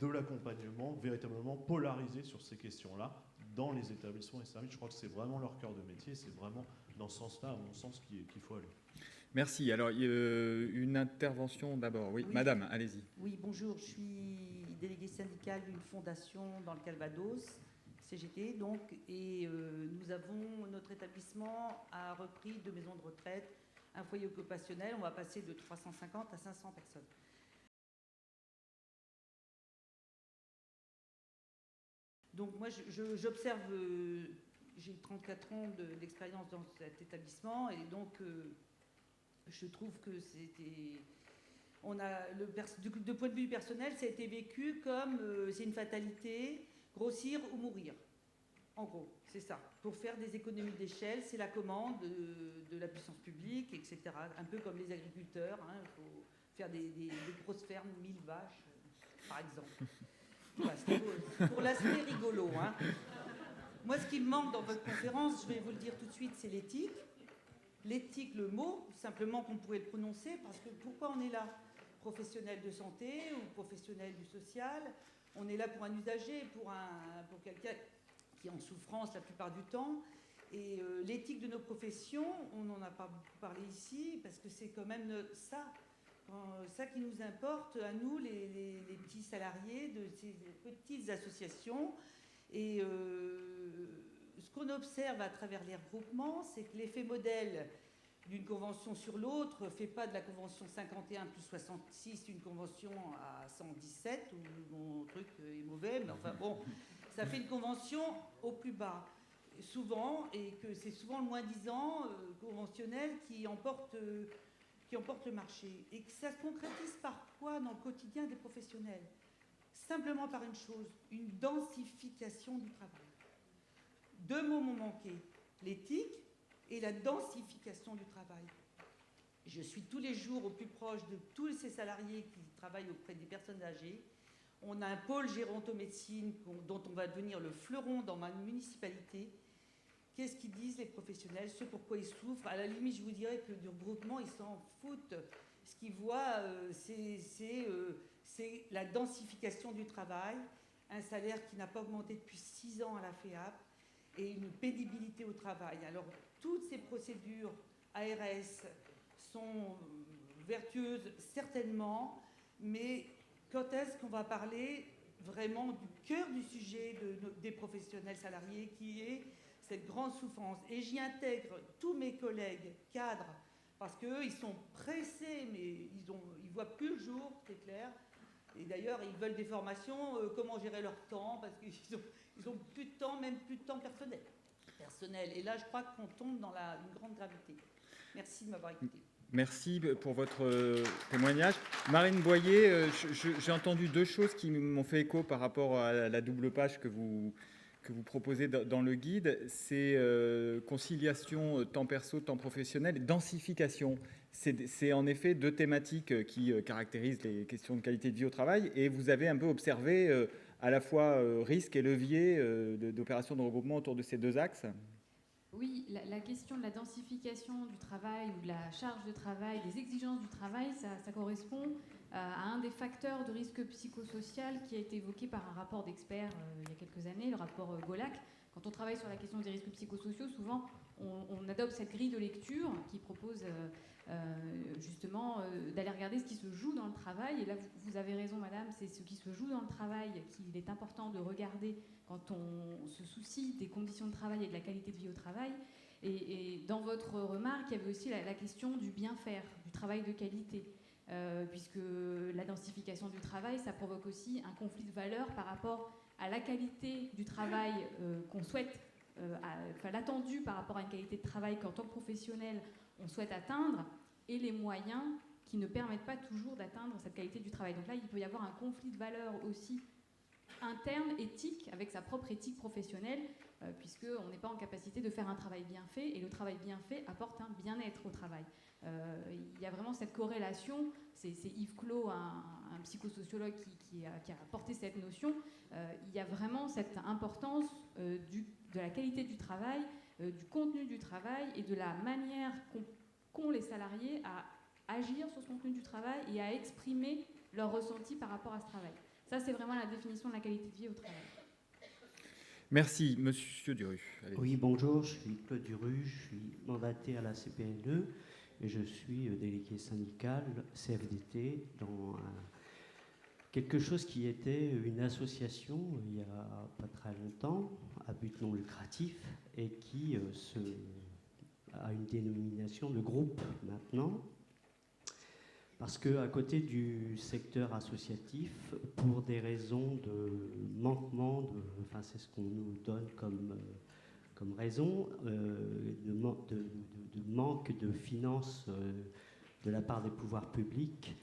de l'accompagnement véritablement polarisés sur ces questions-là dans les établissements et services. Je crois que c'est vraiment leur cœur de métier, c'est vraiment dans ce sens-là, à mon sens, qu'il faut aller. Merci. Alors, une intervention d'abord. Oui, madame, allez-y. Oui, bonjour. Je suis déléguée syndicale d'une fondation dans le Calvados, CGT, donc, et notre établissement a repris 2 maisons de retraite, un foyer occupationnel. On va passer de 350 à 500 personnes. Donc, moi, j'observe, j'ai 34 ans d'expérience dans cet établissement, et donc, je trouve que de point de vue personnel, ça a été vécu comme c'est une fatalité, grossir ou mourir. En gros, c'est ça. Pour faire des économies d'échelle, c'est la commande de la puissance publique, etc. Un peu comme les agriculteurs. Il faut faire des grosses fermes, 1000 vaches, par exemple. Voilà, pour l'aspect rigolo. Moi, ce qui me manque dans votre conférence, je vais vous le dire tout de suite, c'est l'éthique. L'éthique, le mot, simplement qu'on pourrait le prononcer, parce que pourquoi on est là? Professionnel de santé ou professionnel du social, on est là pour un usager, pour quelqu'un qui est en souffrance la plupart du temps. Et l'éthique de nos professions, on n'en a pas beaucoup parlé ici, parce que c'est quand même ça qui nous importe, à nous, les petits salariés de ces petites associations. Et ce qu'on observe à travers les regroupements, c'est que l'effet modèle d'une convention sur l'autre ne fait pas de la convention 51 plus 66 une convention à 117, où mon truc est mauvais, mais enfin bon, ça fait une convention au plus bas, souvent, et que c'est souvent le moins-disant conventionnel qui emporte le marché. Et que ça se concrétise par quoi dans le quotidien des professionnels? Simplement par une chose, une densification du travail. 2 mots m'ont manqué, l'éthique et la densification du travail. Je suis tous les jours au plus proche de tous ces salariés qui travaillent auprès des personnes âgées. On a un pôle gérontomédecine dont on va devenir le fleuron dans ma municipalité. Qu'est-ce qu'ils disent les professionnels, ce pourquoi ils souffrent? À la limite, je vous dirais que du regroupement, ils s'en foutent. Ce qu'ils voient, c'est la densification du travail, un salaire qui n'a pas augmenté depuis 6 ans à la FEAP, et une pénibilité au travail. Alors, toutes ces procédures ARS sont vertueuses, certainement, mais quand est-ce qu'on va parler vraiment du cœur du sujet des professionnels salariés, qui est cette grande souffrance? Et j'y intègre tous mes collègues cadres, parce qu'eux, ils sont pressés, mais ils ne voient plus le jour, c'est clair. Et d'ailleurs, ils veulent des formations, comment gérer leur temps, parce qu'ils ont plus de temps, même plus de temps personnel. Et là, je crois qu'on tombe dans une grande gravité. Merci de m'avoir écouté. Merci pour votre témoignage. Marine Boyer, j'ai entendu 2 choses qui m'ont fait écho par rapport à la double page que vous proposez dans le guide. C'est conciliation temps perso, temps professionnel et densification. C'est en effet 2 thématiques qui caractérisent les questions de qualité de vie au travail. Et vous avez un peu observé à la fois risque et levier d'opérations de regroupement autour de ces 2 axes. Oui, la question de la densification du travail ou de la charge de travail, des exigences du travail, ça correspond à un des facteurs de risque psychosocial qui a été évoqué par un rapport d'experts il y a quelques années, le rapport Golac. Quand on travaille sur la question des risques psychosociaux, souvent on adopte cette grille de lecture qui propose justement d'aller regarder ce qui se joue dans le travail. Et là, vous avez raison, madame, c'est ce qui se joue dans le travail qu'il est important de regarder quand on se soucie des conditions de travail et de la qualité de vie au travail. Et dans votre remarque, il y avait aussi la question du bien-faire, du travail de qualité. Puisque la densification du travail, ça provoque aussi un conflit de valeurs par rapport à la qualité du travail qu'on souhaite, l'attendu par rapport à une qualité de travail qu'en tant que professionnel, on souhaite atteindre, et les moyens qui ne permettent pas toujours d'atteindre cette qualité du travail. Donc là, il peut y avoir un conflit de valeurs aussi interne, éthique, avec sa propre éthique professionnelle, puisqu'on n'est pas en capacité de faire un travail bien fait, et le travail bien fait apporte un bien-être au travail. Il y a vraiment cette corrélation, c'est Yves Clos, un psychosociologue qui a apporté cette notion. Il y a vraiment cette importance de la qualité du travail, du contenu du travail et de la manière qu'ont les salariés à agir sur ce contenu du travail et à exprimer leur ressenti par rapport à ce travail. Ça, c'est vraiment la définition de la qualité de vie au travail. Merci, Monsieur Duru. Allez. Oui, bonjour, je suis Claude Duru, je suis mandaté à la CPNE et je suis délégué syndical CFDT dans quelque chose qui était une association il n'y a pas très longtemps, à but non lucratif, et qui a une dénomination de groupe maintenant. Parce qu'à côté du secteur associatif, pour des raisons de manquement, enfin c'est ce qu'on nous donne comme raison, de manque de finances de la part des pouvoirs publics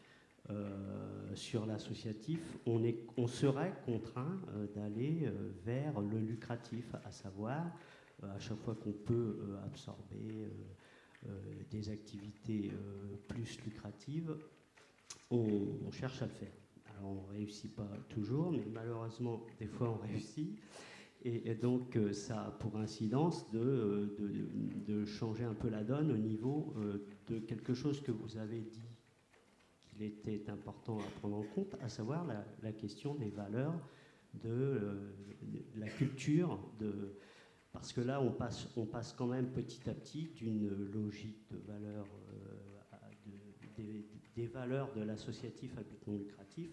sur l'associatif, on serait contraint d'aller vers le lucratif, à savoir à chaque fois qu'on peut absorber des activités plus lucratives, on cherche à le faire. Alors on ne réussit pas toujours, mais malheureusement, des fois on réussit. Et donc ça a pour incidence de changer un peu la donne au niveau de quelque chose que vous avez dit qu'il était important à prendre en compte, à savoir la question des valeurs, de la culture, parce que là, on passe quand même petit à petit d'une logique de valeurs, des valeurs de l'associatif à but non lucratif,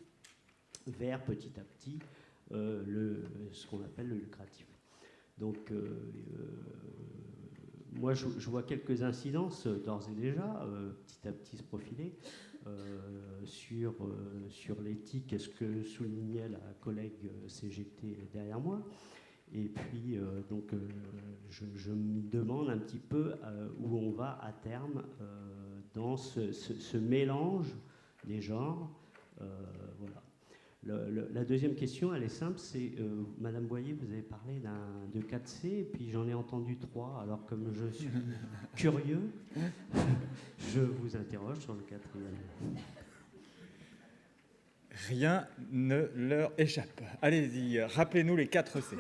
vers petit à petit ce qu'on appelle le lucratif. Donc, moi, je vois quelques incidences d'ores et déjà, petit à petit se profiler, sur l'éthique, ce que soulignait la collègue CGT derrière moi. Et puis, je me demande un petit peu où on va à terme dans ce mélange des genres. Voilà. La deuxième question, elle est simple, c'est, Madame Boyer, vous avez parlé de 4C, et puis j'en ai entendu 3, alors comme je suis curieux, je vous interroge sur le 4e. Rien ne leur échappe. Allez-y, rappelez-nous les 4C.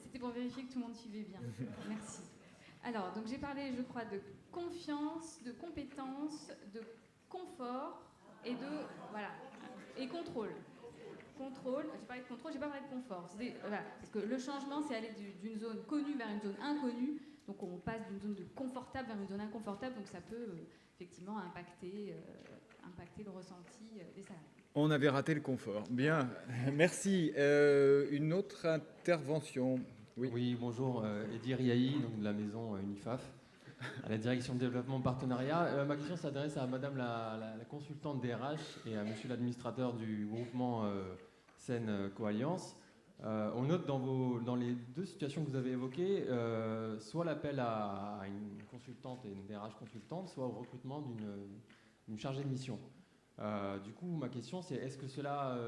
C'était pour vérifier que tout le monde suivait bien. Merci. Alors, donc j'ai parlé, je crois, de confiance, de compétence, de confort et et contrôle. J'ai parlé de contrôle, j'ai pas parlé de confort. Voilà, parce que le changement, c'est aller d'une zone connue vers une zone inconnue. Donc on passe d'une zone confortable vers une zone inconfortable. Donc ça peut effectivement impacter le ressenti des salariés. On avait raté le confort. Bien, merci. Une autre intervention. Oui, bonjour. Edir Yahi, donc de la maison Unifaf, à la direction de développement partenariat. Ma question s'adresse à Madame la consultante DRH et à Monsieur l'administrateur du groupement Seine Coalliance. On note dans les deux situations que vous avez évoquées, soit l'appel à une consultante et une DRH consultante, soit au recrutement d'une chargée de mission. Du coup, ma question, c'est est-ce que cela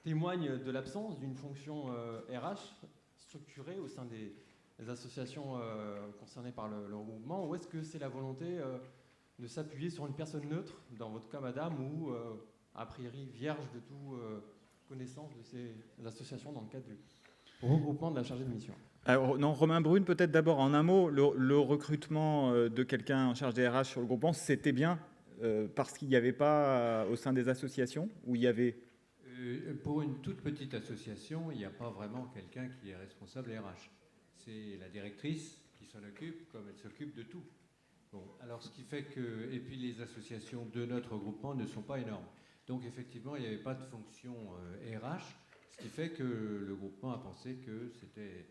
témoigne de l'absence d'une fonction RH structurée au sein des associations concernées par le regroupement, ou est-ce que c'est la volonté de s'appuyer sur une personne neutre, dans votre cas, Madame, ou a priori vierge de toute connaissance de ces associations dans le cadre du regroupement de la chargée de mission? Alors, non, Romain Brune, peut-être d'abord en un mot, le recrutement de quelqu'un en charge des RH sur le groupement, c'était bien parce qu'il n'y avait pas au sein des associations, où il y avait... Pour une toute petite association, il n'y a pas vraiment quelqu'un qui est responsable RH. C'est la directrice qui s'en occupe, comme elle s'occupe de tout. Bon, alors ce qui fait que... Et puis les associations de notre groupement ne sont pas énormes. Donc effectivement, il n'y avait pas de fonction RH, ce qui fait que le groupement a pensé que c'était,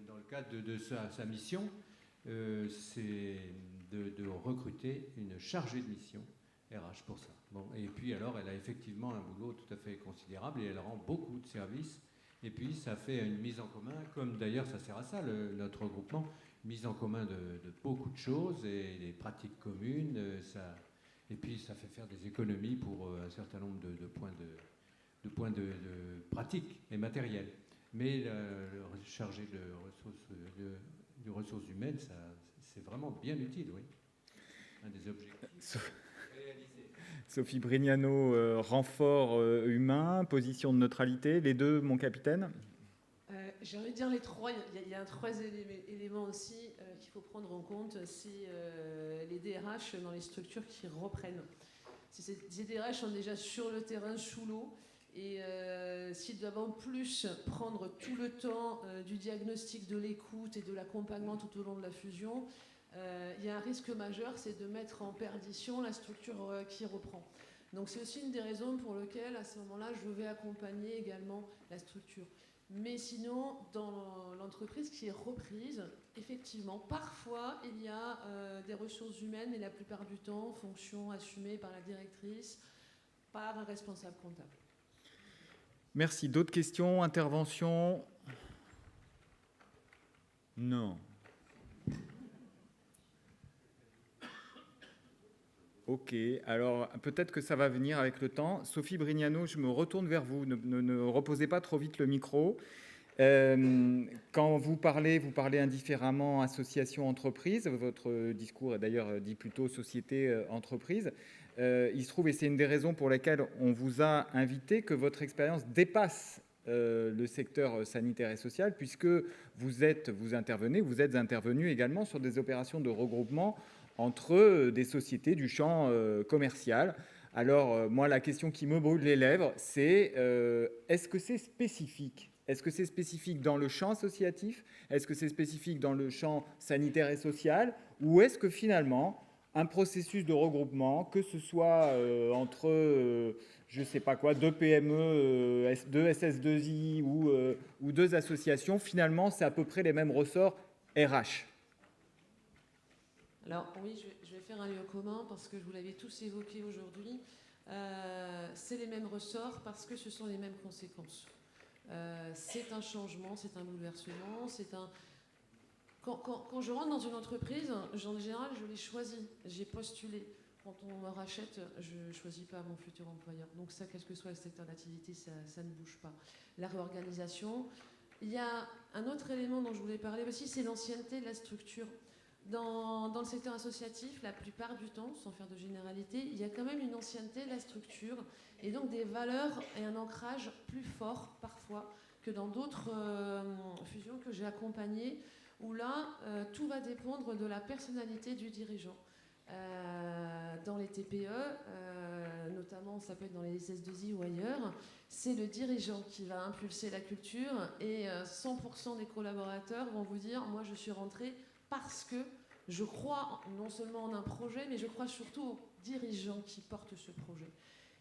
dans le cadre de sa mission, c'est de recruter une chargée de mission RH pour ça. Bon, et puis alors, elle a effectivement un boulot tout à fait considérable et elle rend beaucoup de services. Et puis, ça fait une mise en commun, comme d'ailleurs ça sert à ça, notre regroupement, mise en commun de beaucoup de choses et des pratiques communes. Et puis, ça fait faire des économies pour un certain nombre de points de pratique et matériels. Mais le chargé de ressources humaines, c'est vraiment bien utile, oui. Un des objectifs. Sophie Brignano, renfort humain, position de neutralité, les deux, mon capitaine. J'ai envie de dire les trois. Il y a un troisième élément aussi qu'il faut prendre en compte, c'est les DRH dans les structures qui reprennent. Ces DRH sont déjà sur le terrain, sous l'eau, et s'ils doivent en plus prendre tout le temps du diagnostic, de l'écoute et de l'accompagnement tout au long de la fusion, il y a un risque majeur, c'est de mettre en perdition la structure qui reprend. Donc c'est aussi une des raisons pour lesquelles, à ce moment-là, je vais accompagner également la structure. Mais sinon, dans l'entreprise qui est reprise, effectivement, parfois, il y a des ressources humaines, et la plupart du temps, fonction assumée par la directrice, par un responsable comptable. Merci. D'autres questions, interventions? Non. Ok, alors peut-être que ça va venir avec le temps. Sophie Brignano, je me retourne vers vous. Ne reposez pas trop vite le micro. Quand vous parlez indifféremment association, entreprise. Votre discours est d'ailleurs dit plutôt société, entreprise. Il se trouve, et c'est une des raisons pour lesquelles on vous a invité, que votre expérience dépasse le secteur sanitaire et social, puisque vous êtes intervenu également sur des opérations de regroupement entre des sociétés du champ commercial. Alors, moi, la question qui me brûle les lèvres, c'est est-ce que c'est spécifique ? Est-ce que c'est spécifique dans le champ associatif ? Est-ce que c'est spécifique dans le champ sanitaire et social ? Ou est-ce que finalement, un processus de regroupement, que ce soit entre, je ne sais pas quoi, deux PME, deux SS2I ou deux associations, finalement, c'est à peu près les mêmes ressorts RH ? Alors oui, je vais faire un lieu commun parce que je vous l'avais tous évoqué aujourd'hui. C'est les mêmes ressorts parce que ce sont les mêmes conséquences. C'est un changement, c'est un bouleversement, Quand je rentre dans une entreprise, en général, je l'ai choisi, j'ai postulé. Quand on me rachète, je ne choisis pas mon futur employeur. Donc ça, quel que soit le secteur d'activité, ça ne bouge pas. La réorganisation. Il y a un autre élément dont je voulais parler aussi, c'est l'ancienneté de la structure. Dans le secteur associatif, la plupart du temps, sans faire de généralité, il y a quand même une ancienneté de la structure et donc des valeurs et un ancrage plus fort parfois que dans d'autres fusions que j'ai accompagnées où là, tout va dépendre de la personnalité du dirigeant. Dans les TPE, notamment ça peut être dans les SS2I ou ailleurs, c'est le dirigeant qui va impulser la culture et 100% des collaborateurs vont vous dire « moi je suis rentré parce que je crois non seulement en un projet, mais je crois surtout aux dirigeants qui portent ce projet ».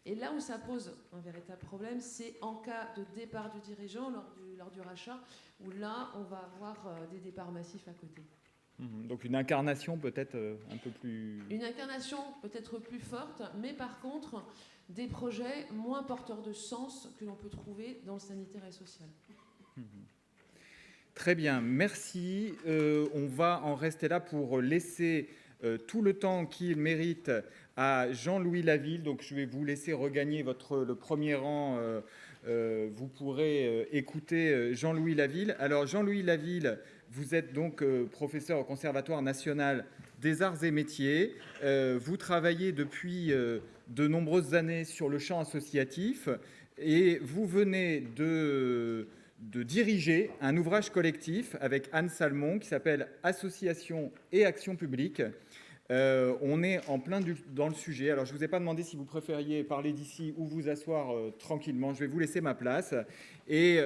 Et là où ça pose un véritable problème, c'est en cas de départ du dirigeant lors du rachat, où là, on va avoir des départs massifs à côté. Donc une incarnation peut-être un peu plus... Une incarnation peut-être plus forte, mais par contre, des projets moins porteurs de sens que l'on peut trouver dans le sanitaire et social. Très bien, merci. On va en rester là pour laisser tout le temps qu'il mérite à Jean-Louis Laville. Donc je vais vous laisser regagner le premier rang. Vous pourrez écouter Jean-Louis Laville. Alors Jean-Louis Laville, vous êtes donc professeur au Conservatoire national des arts et métiers. Vous travaillez depuis de nombreuses années sur le champ associatif et vous venez de diriger un ouvrage collectif avec Anne Salmon qui s'appelle « Association et action publique ». On est en plein dans le sujet. Alors, je ne vous ai pas demandé si vous préfériez parler d'ici ou vous asseoir tranquillement. Je vais vous laisser ma place. Et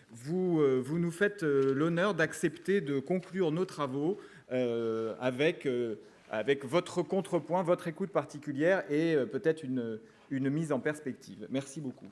vous nous faites l'honneur d'accepter de conclure nos travaux avec votre contrepoint, votre écoute particulière et peut-être une mise en perspective. Merci beaucoup.